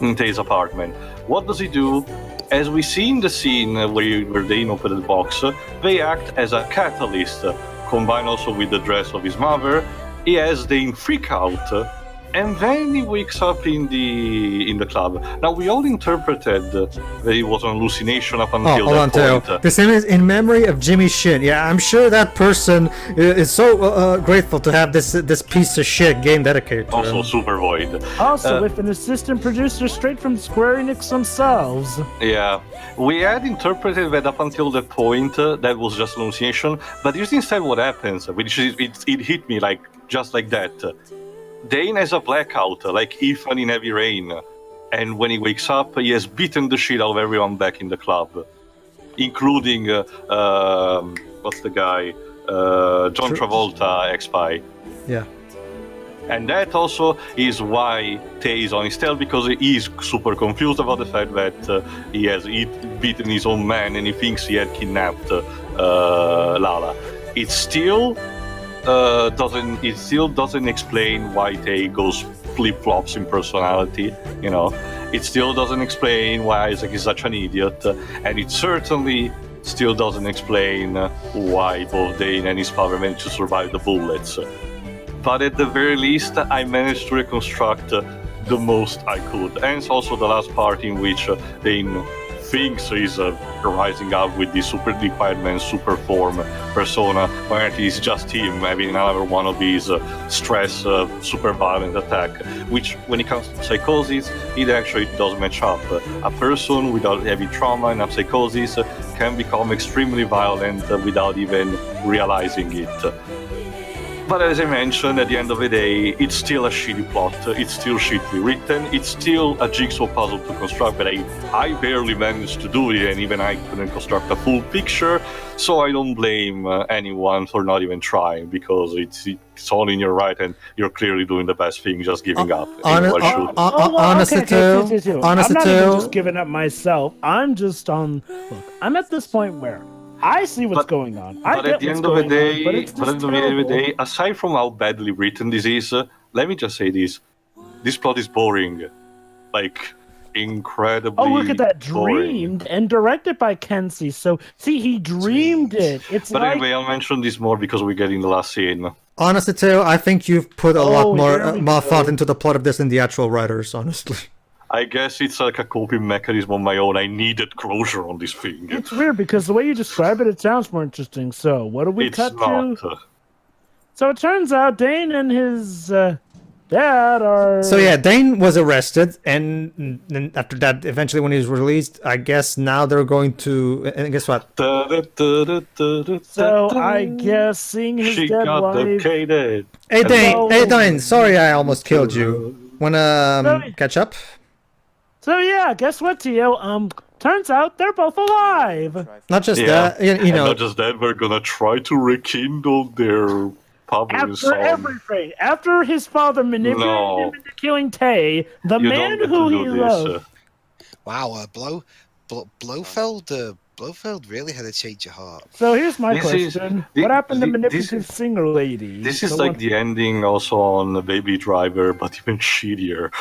Speaker 3: in Tay's apartment. What does he do? As we see in the scene where Dane opened the box, they act as a catalyst, combined also with the dress of his mother. He has Dane freak out, and then he wakes up in the club. Now, we all interpreted that it was an hallucination up until that point.
Speaker 1: The same is in memory of Jimmy Shin. Yeah, I'm sure that person is so grateful to have this piece of shit game dedicated to
Speaker 3: also
Speaker 1: him.
Speaker 3: Super Void.
Speaker 2: Also, with an assistant producer straight from Square-Enix themselves.
Speaker 3: Yeah, we had interpreted that up until that point that was just an hallucination, but here's instead what happens, which is, it hit me just like that. Dane has a blackout, like Ethan in Heavy Rain, and when he wakes up, he has beaten the shit out of everyone back in the club, including, what's the guy, John Travolta, ex-spy.
Speaker 1: Yeah.
Speaker 3: And that also is why Tay is on his tail, because he is super confused about the fact that he has beaten his own man and he thinks he had kidnapped Lala. It still doesn't explain why Tay goes flip-flops in personality, It still doesn't explain why Isaac is such an idiot, and it certainly still doesn't explain why both Dane and his father managed to survive the bullets. But at the very least, I managed to reconstruct the most I could. And it's also the last part in which Dane thinks he's rising up with the super quiet man super form persona, when it is just him having another one of these stress super violent attack, which when it comes to psychosis, it actually does match up. A person without heavy trauma and a psychosis can become extremely violent without even realizing it. But as I mentioned, at the end of the day, it's still a shitty plot, it's still shittily written, it's still a jigsaw puzzle to construct, but I barely managed to do it, and even I couldn't construct a full picture, so I don't blame anyone for not even trying, because it's all in your right, and you're clearly doing the best thing, just giving up.
Speaker 2: Honestly, I'm not even just giving up myself, I'm at this point where I see what's going on.
Speaker 3: But at the end of the day, aside from how badly written this is, let me just say this: this plot is boring, incredibly.
Speaker 2: Oh, look at that!
Speaker 3: Boring.
Speaker 2: Dreamed and directed by Kenzie. So, see, he dreamed it.
Speaker 3: But anyway, I'll mention this more because we get in the last scene.
Speaker 1: Honestly, Teo, I think you've put a lot more thought into the plot of this than the actual writers. Honestly.
Speaker 3: I guess it's like a coping mechanism on my own. I needed closure on this thing.
Speaker 2: It's weird because the way you describe it, it sounds more interesting. So, what do we cut to? So it turns out Dane and his dad are...
Speaker 1: So yeah, Dane was arrested, and after that, eventually when he was released, I guess now they're going to... And guess what?
Speaker 2: So I guess seeing his dead wife...
Speaker 1: Hey Dane, sorry I almost killed you. Wanna catch up?
Speaker 2: So yeah, guess what, Tio? Turns out they're both alive.
Speaker 1: Not just that,
Speaker 3: not just that, we're gonna try to rekindle their
Speaker 2: After everything, after his father manipulated him into killing Tay, the man who he loved.
Speaker 5: Wow, Blofeld really had to change your heart.
Speaker 2: So here's my question: what happened to manipulative singer lady?
Speaker 3: This is like the ending also on Baby Driver, but even shittier.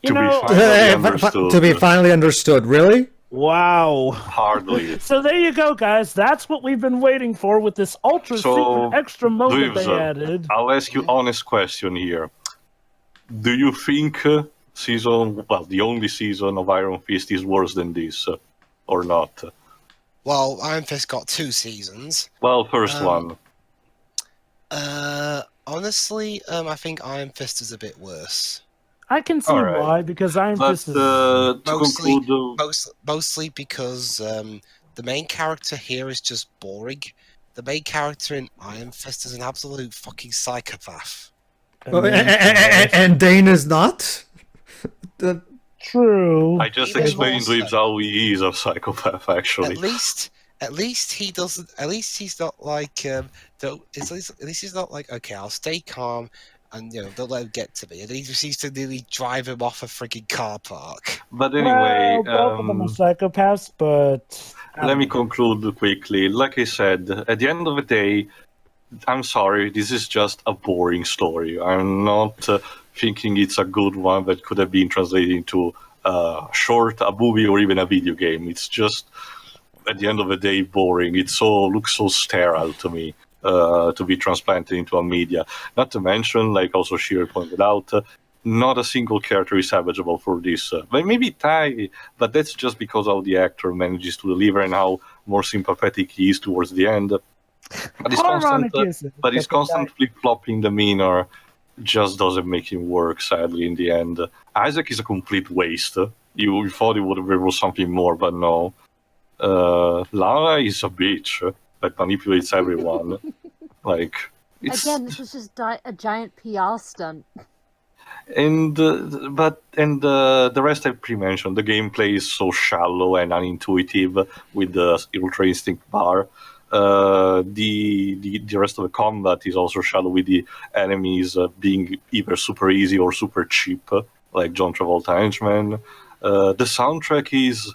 Speaker 1: To be finally understood, really?
Speaker 2: Wow.
Speaker 3: Hardly.
Speaker 2: So there you go, guys. That's what we've been waiting for with this ultra secret extra mode they added.
Speaker 3: I'll ask you an honest question here. Do you think the only season of Iron Fist is worse than this, or not?
Speaker 5: Well, Iron Fist got 2 seasons.
Speaker 3: Well, first one.
Speaker 5: Honestly, I think Iron Fist is a bit worse.
Speaker 2: I can see
Speaker 3: Alright.
Speaker 2: why, because Iron
Speaker 3: But
Speaker 2: Fist is...
Speaker 3: to
Speaker 5: Mostly,
Speaker 3: conclude,
Speaker 5: mostly because the main character here is just boring. The main character in Iron Fist is an absolute fucking psychopath.
Speaker 1: And Dane is not?
Speaker 2: True.
Speaker 3: I just
Speaker 5: Even
Speaker 3: explained
Speaker 5: more
Speaker 3: to him
Speaker 5: so.
Speaker 3: how he is a psychopath, actually.
Speaker 5: At least he doesn't. At least he's not like. At least he's not like. Okay, I'll stay calm, and don't let him get to me. And he proceeds to nearly drive him off a freaking car park.
Speaker 3: But anyway,
Speaker 2: Well, both of them are psychopaths, but...
Speaker 3: let me conclude quickly. Like I said, at the end of the day, I'm sorry, this is just a boring story. I'm not thinking it's a good one that could have been translated into a short, a movie, or even a video game. It's just, at the end of the day, boring. It looks so sterile to me to be transplanted into a media. Not to mention, like also Sheer pointed out, not a single character is salvageable for this. But maybe Tai, but that's just because how the actor manages to deliver and how more sympathetic he is towards the end. But his constant flip-flopping demeanor just doesn't make him work, sadly, in the end. Isaac is a complete waste. You thought there was something more, but no. Lara is a bitch that manipulates everyone.
Speaker 6: Again, this is just a giant PR stunt.
Speaker 3: And the rest I pre-mentioned. The gameplay is so shallow and unintuitive with the Ultra Instinct bar. The rest of the combat is also shallow with the enemies being either super easy or super cheap, like John Travolta Henchman. The soundtrack is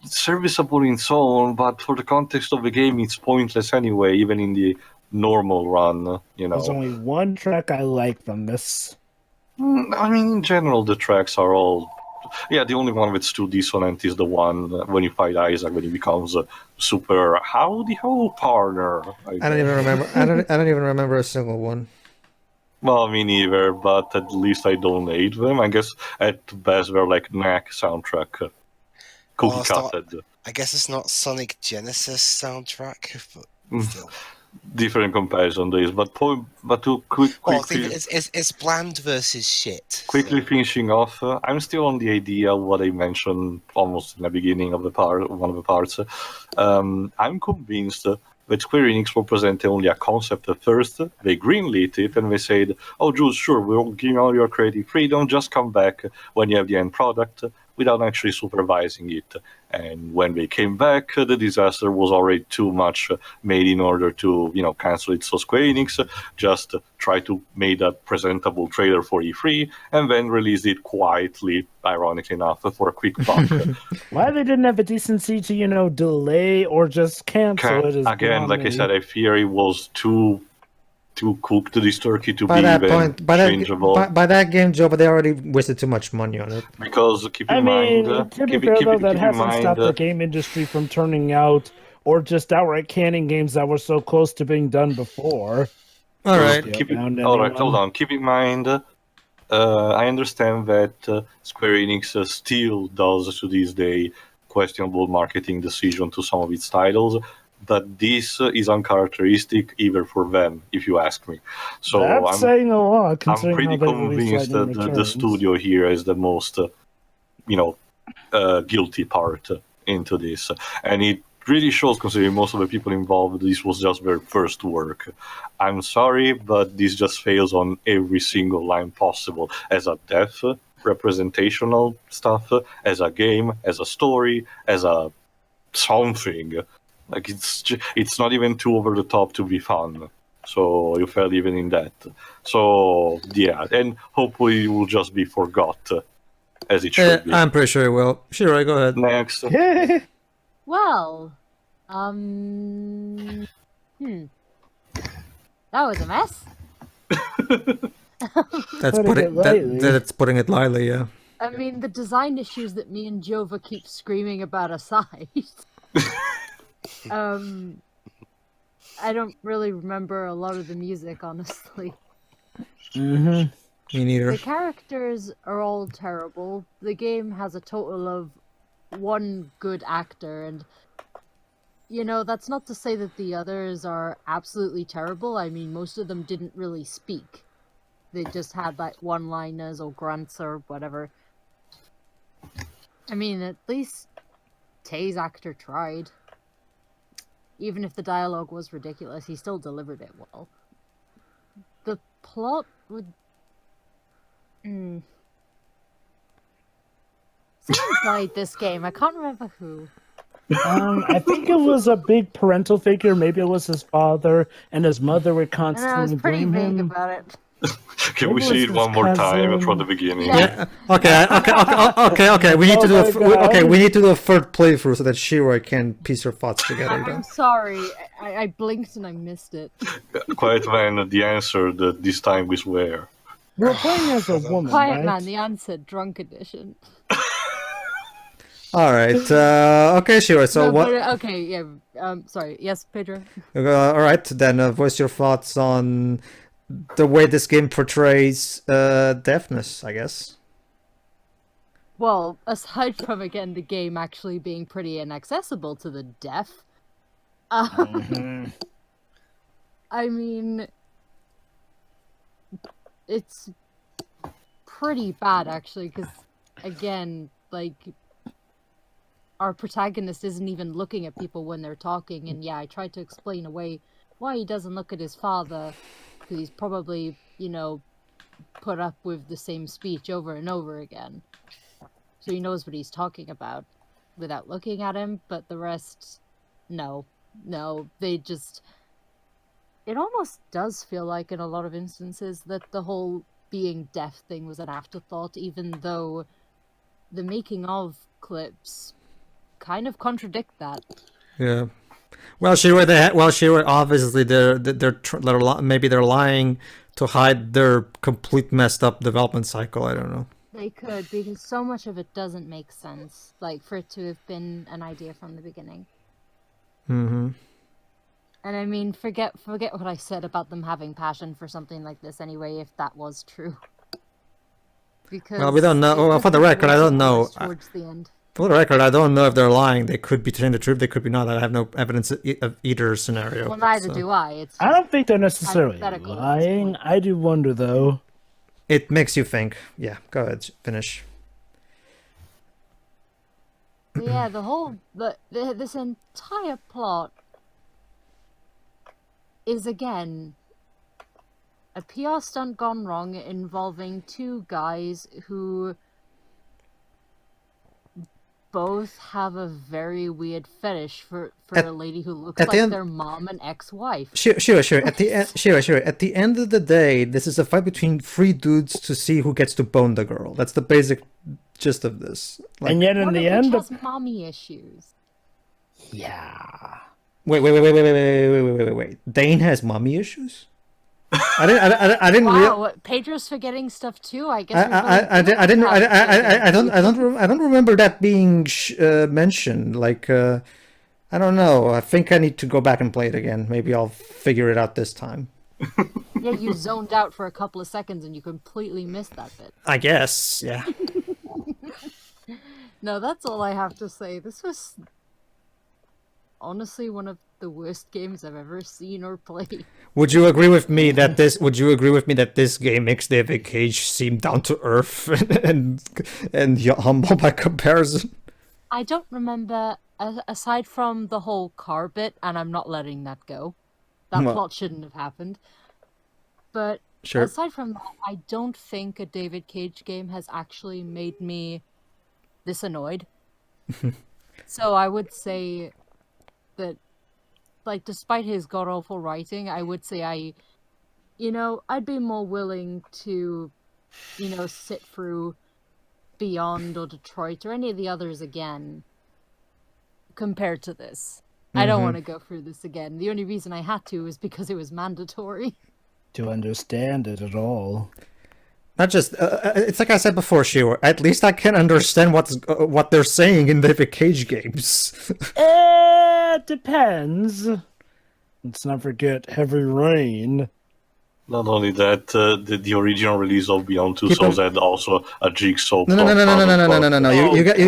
Speaker 3: serviceable in its own, but for the context of the game, it's pointless anyway, even in the normal run,
Speaker 2: There's only one track I like from this.
Speaker 3: I mean, in general, the tracks are all... Yeah, the only one that's too dissonant is the one when you fight Isaac, when he becomes a super howdy ho partner.
Speaker 1: I don't even remember. I don't even remember a single one.
Speaker 3: Well, me neither, but at least I don't hate them. I guess at best they're like knack soundtrack, cookie cutted.
Speaker 5: I guess it's not Sonic Genesis soundtrack, but still.
Speaker 3: Different comparison days, but to quickly,
Speaker 5: it's bland versus shit.
Speaker 3: Quickly finishing off, I'm still on the idea of what I mentioned almost in the beginning of one of the parts. I'm convinced that Square-Enix will present only a concept at first. They greenlit it and they said, "Oh, Jules, sure, we'll give you all your creative freedom. Just come back when you have the end product," without actually supervising it. And when they came back, the disaster was already too much made in order to, cancel it. So Square Enix just tried to make a presentable trailer for E3 and then released it quietly, ironically enough, for a quick buck.
Speaker 2: Why they didn't have a decency to, delay or just cancel it is
Speaker 3: again, like I said, I fear it was too cooked, this turkey, to
Speaker 1: by
Speaker 3: be
Speaker 1: that
Speaker 3: even
Speaker 1: point,
Speaker 3: changeable.
Speaker 1: By that game, Joe, but they already wasted too much money on it.
Speaker 3: Because keep in mind,
Speaker 2: to be fair though, that hasn't stopped the game industry from turning out or just outright canning games that were so close to being done before.
Speaker 1: All right,
Speaker 3: hold on. Keep in mind, I understand that Square Enix still does to this day questionable marketing decision to some of its titles. But this is uncharacteristic even for them, if you ask me. So
Speaker 2: that's saying a lot.
Speaker 3: I'm pretty convinced that the studio here is the most, guilty part into this, and it really shows, considering most of the people involved, this was just their first work. I'm sorry, but this just fails on every single line possible, as a dev, representational stuff, as a game, as a story, as a something. Like it's not even too over the top to be fun. So you failed even in that. So yeah, and hopefully it will just be forgot as it should be.
Speaker 1: I'm pretty sure it will. Sure, go ahead.
Speaker 3: Next.
Speaker 6: Well, that was a mess.
Speaker 1: That's putting it lightly, yeah.
Speaker 6: I mean, the design issues that me and Jova keep screaming about aside. I don't really remember a lot of the music, honestly.
Speaker 1: Me neither.
Speaker 6: The characters are all terrible. The game has a total of one good actor, and you know, that's not to say that the others are absolutely terrible. I mean, most of them didn't really speak. They just had like one-liners or grunts or whatever. I mean, at least Tay's actor tried. Even if the dialogue was ridiculous, he still delivered it well. The plot would... Someone died this game. I can't remember who.
Speaker 2: I think it was a big parental figure. Maybe it was his father, and his mother would constantly
Speaker 6: I was pretty
Speaker 2: blame
Speaker 6: vague
Speaker 2: him.
Speaker 6: about it.
Speaker 3: Can we see it one more time from the beginning?
Speaker 6: Yeah.
Speaker 1: Okay. We need to do
Speaker 2: Oh my God.
Speaker 1: we need to do a third playthrough so that Shiro can piece her thoughts together.
Speaker 6: I'm
Speaker 1: Then.
Speaker 6: sorry. I blinked and I missed it.
Speaker 3: Quiet Man, the answer that this time we swear.
Speaker 2: We're playing as a woman,
Speaker 6: Quiet
Speaker 2: right?
Speaker 6: Man, the answer, drunk edition.
Speaker 1: All right. Okay, Shiro. So
Speaker 6: No,
Speaker 1: what?
Speaker 6: but, okay, yeah. Sorry. Yes, Pedro.
Speaker 1: All right. Then voice your thoughts on the way this game portrays deafness, I guess.
Speaker 6: Well, aside from, again, the game actually being pretty inaccessible to the deaf, I mean, it's pretty bad, actually, because, again, like, our protagonist isn't even looking at people when they're talking, and yeah, I tried to explain away why he doesn't look at his father, because he's probably, you know, put up with the same speech over and over again. So he knows what he's talking about without looking at him, but the rest, no, they just... It almost does feel like in a lot of instances that the whole being deaf thing was an afterthought, even though the making of clips kind of contradict that.
Speaker 1: Yeah. Well, Shiro, obviously maybe they're lying to hide their complete messed up development cycle. I don't know.
Speaker 6: They could, because so much of it doesn't make sense, like for it to have been an idea from the beginning.
Speaker 1: Mm-hmm.
Speaker 6: And I mean, forget what I said about them having passion for something like this anyway, if that was true. Because
Speaker 1: well, we don't know. Well, for the record, I don't know.
Speaker 6: Towards the end.
Speaker 1: For the record, I don't know if they're lying. They could be telling the truth. They could be not. I have no evidence of either scenario.
Speaker 6: Well, neither do I. It's
Speaker 2: I don't think they're necessarily
Speaker 6: hypothetical at this
Speaker 2: lying.
Speaker 6: point.
Speaker 2: I do wonder, though.
Speaker 1: It makes you think. Yeah, go ahead, finish.
Speaker 6: Yeah, this entire plot is, again, a PR stunt gone wrong involving two guys who both have a very weird fetish for a lady who looks like their mom and ex-wife.
Speaker 1: Sure. At the end of the day, this is a fight between three dudes to see who gets to bone the girl. That's the basic gist of this. Like,
Speaker 2: And yet in
Speaker 6: One
Speaker 2: the
Speaker 6: of which
Speaker 2: end...
Speaker 6: has mommy issues.
Speaker 2: Yeah.
Speaker 1: Wait. Dane has mommy issues? I didn't
Speaker 6: Wow, Pedro's forgetting stuff too. I guess.
Speaker 1: I don't remember that being mentioned. Like, I don't know. I think I need to go back and play it again. Maybe I'll figure it out this time.
Speaker 6: Yeah, you zoned out for a couple of seconds and you completely missed that bit.
Speaker 1: I guess, yeah.
Speaker 6: No, that's all I have to say. This was honestly one of the worst games I've ever seen or played.
Speaker 1: Would you agree with me that this game makes David Cage seem down to earth and humble by comparison?
Speaker 6: I don't remember, aside from the whole car bit, and I'm not letting that go. That plot shouldn't have happened. But
Speaker 1: sure.
Speaker 6: Aside from that, I don't think a David Cage game has actually made me this annoyed. So I would say that, like, despite his god-awful writing, I would say I'd be more willing to, sit through Beyond or Detroit or any of the others again compared to this. I don't want to go through this again. The only reason I had to is because it was mandatory.
Speaker 2: To understand it at all.
Speaker 1: Not just, it's like I said before, Shiro, at least I can understand what they're saying in David Cage games.
Speaker 2: It depends. Let's not forget Heavy Rain.
Speaker 3: Not only that, the original release of Beyond Two Souls had also a jigsaw
Speaker 1: No,
Speaker 3: plot.
Speaker 1: no, no, no, no, no, no, no, no, no, no.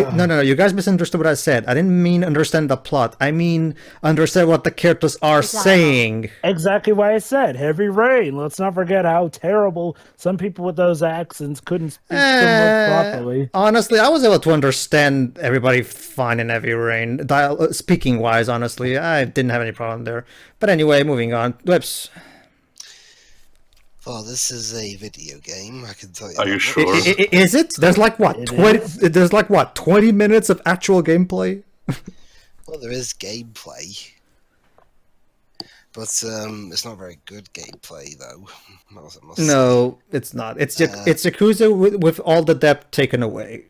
Speaker 2: Oh,
Speaker 1: No. You guys misunderstood what I said. I didn't mean understand the plot. I mean understand what the characters are saying.
Speaker 2: Exactly what I said. Heavy Rain. Let's not forget how terrible some people with those accents couldn't speak Finnish properly.
Speaker 1: Honestly, I was able to understand everybody fine in Heavy Rain. Speaking wise, honestly, I didn't have any problem there. But anyway, moving on. Whips.
Speaker 5: Well, this is a video game, I can tell you.
Speaker 3: Are you sure?
Speaker 1: Is it? There's like what? 20. There's like what? 20 minutes of actual gameplay.
Speaker 5: Well, there is gameplay, but it's not very good gameplay though.
Speaker 1: No, it's not. It's Yakuza with all the depth taken away.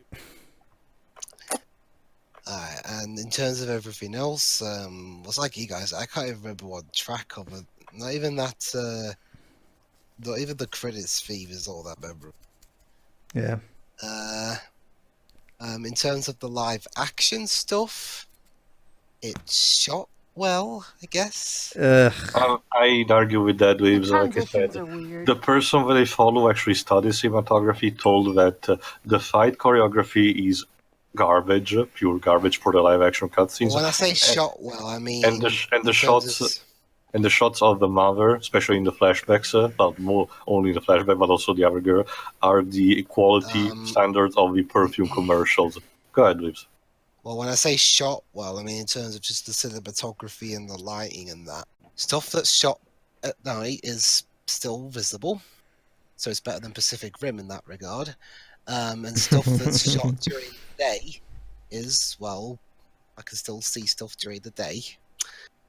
Speaker 5: Alright, and in terms of everything else, was like you guys, I can't even remember what track of it. Not even that. Not even the credits theme is all that memorable.
Speaker 1: Yeah.
Speaker 5: In terms of the live action stuff, it's shot well, I guess.
Speaker 3: I'd argue with that, Waves. Like I said,
Speaker 6: Transitions are weird.
Speaker 3: the person that I follow actually studies cinematography told that the fight choreography is garbage, pure garbage for the live action cutscenes.
Speaker 5: When I say shot well, I mean
Speaker 3: and the shots. And the shots of the mother, especially in the flashbacks, well, more only the flashback, but also the other girl, are the quality standards of the perfume commercials. Go ahead, Lips.
Speaker 5: Well, when I say shot well, I mean in terms of just the cinematography and the lighting and that. Stuff that's shot at night is still visible, so it's better than Pacific Rim in that regard. And stuff that's shot during the day is, well, I can still see stuff during the day.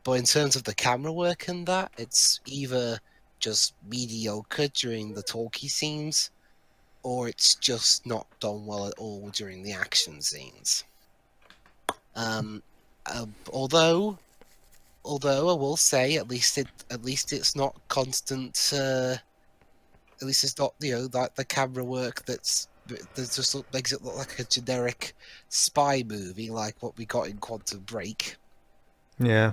Speaker 5: But in terms of the camera work and that, it's either just mediocre during the talkie scenes, or it's just not done well at all during the action scenes. Although I will say, at least it's not constant. At least it's not, like the camera work that just makes it look like a generic spy movie, like what we got in Quantum Break.
Speaker 1: Yeah.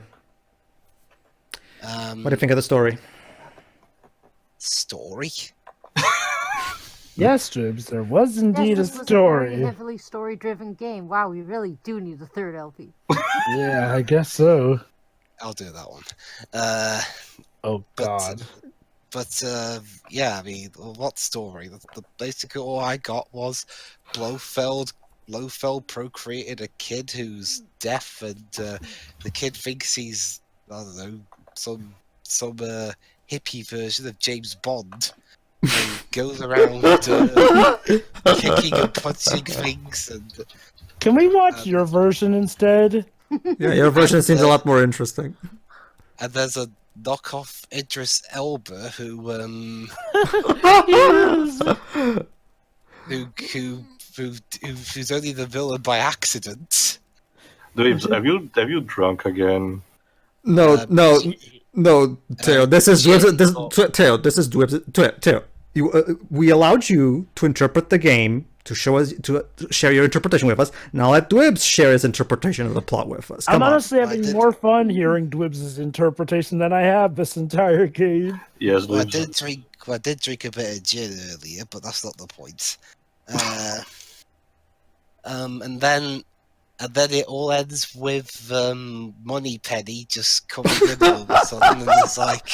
Speaker 1: What do you think of the story?
Speaker 5: Story?
Speaker 2: Yes, Dribs, there was indeed
Speaker 6: this
Speaker 2: a
Speaker 6: was
Speaker 2: story.
Speaker 6: a very heavily story-driven game. Wow, we really do need a third LP.
Speaker 2: Yeah, I guess so.
Speaker 5: I'll do that one.
Speaker 2: Oh, God.
Speaker 5: But yeah, I mean, what story? The basically all I got was Blofeld procreated a kid who's deaf, and the kid thinks he's, I don't know, some hippie version of James Bond, and goes around kicking and punching things. And
Speaker 2: can we watch your version instead?
Speaker 1: Yeah, your version seems a lot more interesting.
Speaker 5: And there's a knockoff Idris Elba who's only the villain by accident.
Speaker 3: Dweebs, have you drunk again?
Speaker 1: No, Teo. This is Teo. This is Teo. We allowed you to interpret the game, to show us, to share your interpretation with us. Now let Dwibs share his interpretation of the plot with us.
Speaker 2: I'm honestly having more fun hearing Dwibs' interpretation than I have this entire game.
Speaker 3: Yes,
Speaker 5: Well,
Speaker 3: Dweebs.
Speaker 5: I did drink a bit of gin earlier, but that's not the point. And then it all ends with Moneypenny just coming in all of a sudden and is like,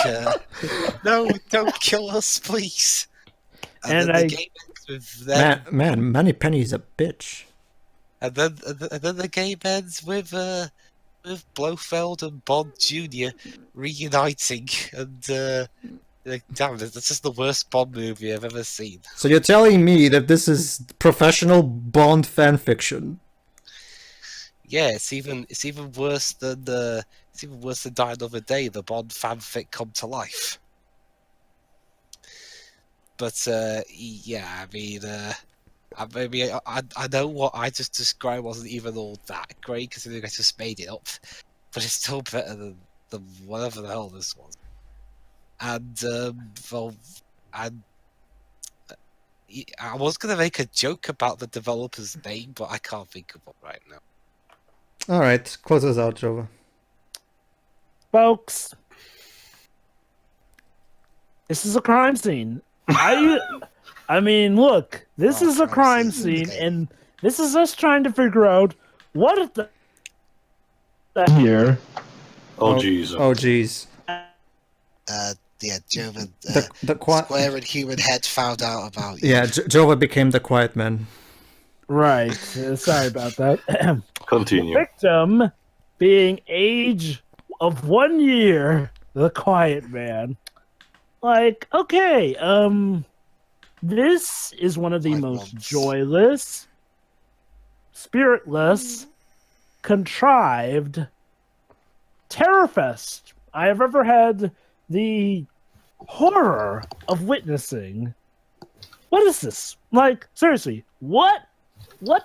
Speaker 5: "No, don't kill us, please." And then the game ends with them.
Speaker 1: Man, Moneypenny's a bitch.
Speaker 5: And then the game ends with Blofeld and Bond Jr. reuniting, and like, damn, that's just the worst Bond movie I've ever seen.
Speaker 1: So you're telling me that this is professional Bond fan fiction?
Speaker 5: Yeah, it's even worse than Die Another Day, the Bond fanfic come to life. But yeah, I mean, I know what I just described wasn't even all that great, considering I just made it up, but it's still better than whatever the hell this was. And I was gonna make a joke about the developer's name, but I can't think of it right now.
Speaker 1: All right, close us out, Jova.
Speaker 2: Folks, This is a crime scene. I mean, look, this is a crime scene, and this is us trying to figure out what the here.
Speaker 3: Oh jeez.
Speaker 1: Oh jeez.
Speaker 5: Yeah, Jova,
Speaker 1: the
Speaker 5: Square and Human Head found out about you.
Speaker 1: Yeah, Jova became the quiet man.
Speaker 2: Right. Sorry about that.
Speaker 3: Continue.
Speaker 2: The victim being age of 1 year, the quiet man. Like, okay, this is one of the most joyless, spiritless, contrived Terrorfest I have ever had the horror of witnessing. What is this? Like, seriously, what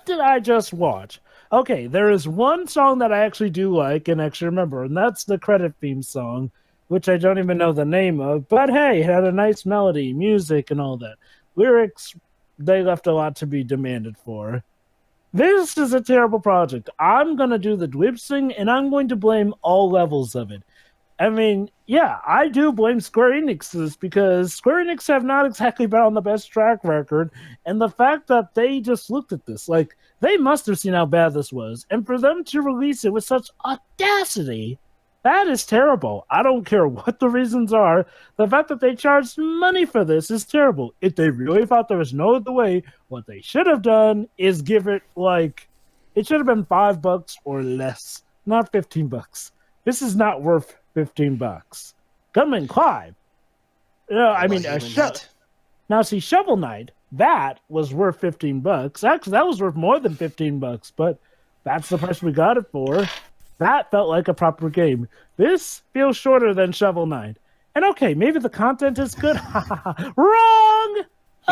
Speaker 2: did I just watch? Okay, there is one song that I actually do like and actually remember, and that's the credit theme song, which I don't even know the name of, but hey, it had a nice melody, music, and all that. Lyrics, they left a lot to be demanded for. This is a terrible project. I'm going to do the dwibsing, and I'm going to blame all levels of it. I mean, yeah, I do blame Square-Enix for this because Square-Enix have not exactly been on the best track record, and the fact that they just looked at this, like, they must have seen how bad this was, and for them to release it with such audacity, that is terrible. I don't care what the reasons are. The fact that they charged money for this is terrible. If they really thought there was no other way, what they should have done is give it, like, it should have been $5 or less, not $15. This is not worth $15. Gunman Clive. I mean, now see, Shovel Knight, that was worth $15. Actually, that was worth more than $15, but that's the price we got it for. That felt like a proper game. This feels shorter than Shovel Knight. And okay, maybe the content is good. Wrong!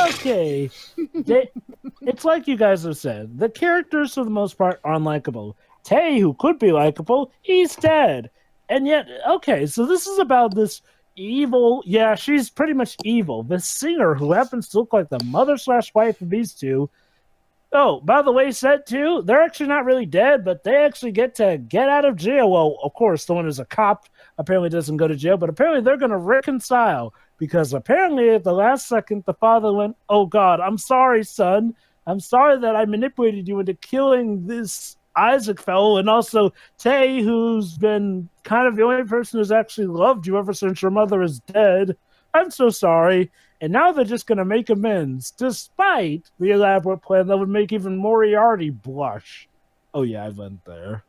Speaker 2: Okay. It's like you guys have said. The characters, for the most part, are unlikable. Tay, who could be likable, he's dead. And yet, okay, so this is about this evil, yeah, she's pretty much evil. This singer who happens to look like the mother/wife of these two. Oh, by the way, set two, they're actually not really dead, but they actually get to get out of jail. Well, of course, the one who's a cop apparently doesn't go to jail, but apparently they're going to reconcile because apparently at the last second, the father went, oh, God, I'm sorry, son. I'm sorry that I manipulated you into killing this Isaac fellow, and also Tay, who's been kind of the only person who's actually loved you ever since your mother is dead. I'm so sorry. And now they're just going to make amends, despite the elaborate plan that would make even Moriarty blush. Oh yeah, I went there.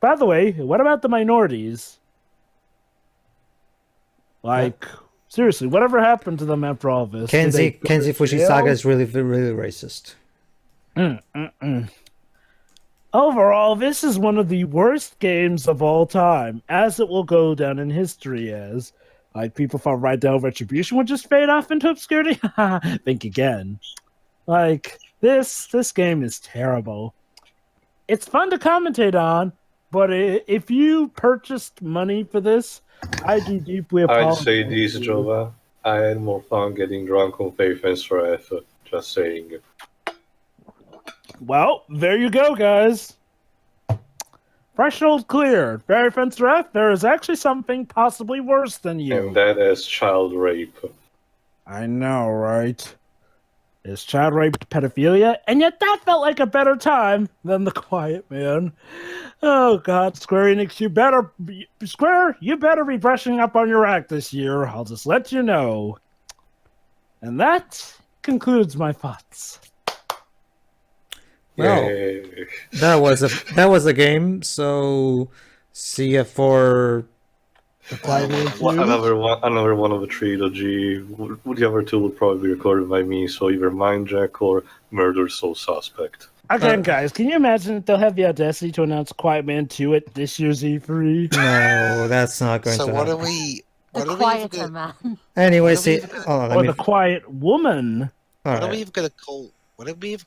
Speaker 2: By the way, what about the minorities? Like, seriously, whatever happened to them after all this?
Speaker 1: Kenzie Fushisaga is really, really racist.
Speaker 2: Overall, this is one of the worst games of all time, as it will go down in history as. Like, people thought Right Down Retribution would just fade off into obscurity. Think again. Like, this game is terrible. It's fun to commentate on, but if you purchased money for this, I do deeply apologize.
Speaker 3: I'd say this, Jova. I had more fun getting drunk on Faith and Strife. Just saying.
Speaker 2: Well, there you go, guys. Threshold cleared. Very fence ref, there is actually something possibly worse than you.
Speaker 3: And that is child rape.
Speaker 2: I know, right? Is child rape pedophilia? And yet that felt like a better time than the Quiet Man. Oh, God, Square-Enix, you better be brushing up on your act this year. I'll just let you know. And that concludes my thoughts.
Speaker 1: Well, that was a game. So, see ya for
Speaker 3: another one of the trilogy. The other two will probably be recorded by me. So either Mindjack or Murder Soul Suspect.
Speaker 2: Again, guys, can you imagine if they'll have the audacity to announce Quiet Man 2 at this year's E3?
Speaker 1: No, that's not going to happen.
Speaker 5: So what
Speaker 6: The quieter man.
Speaker 1: Anyway,
Speaker 2: or the Quiet Woman.
Speaker 5: What are we even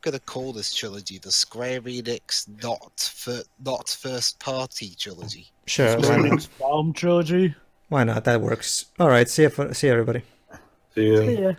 Speaker 5: going to call this trilogy? The Square-Enix not first party trilogy.
Speaker 1: Sure.
Speaker 2: Square-Enix Bomb trilogy.
Speaker 1: Why not? That works. All right. See you everybody.
Speaker 3: See ya.
Speaker 2: See ya.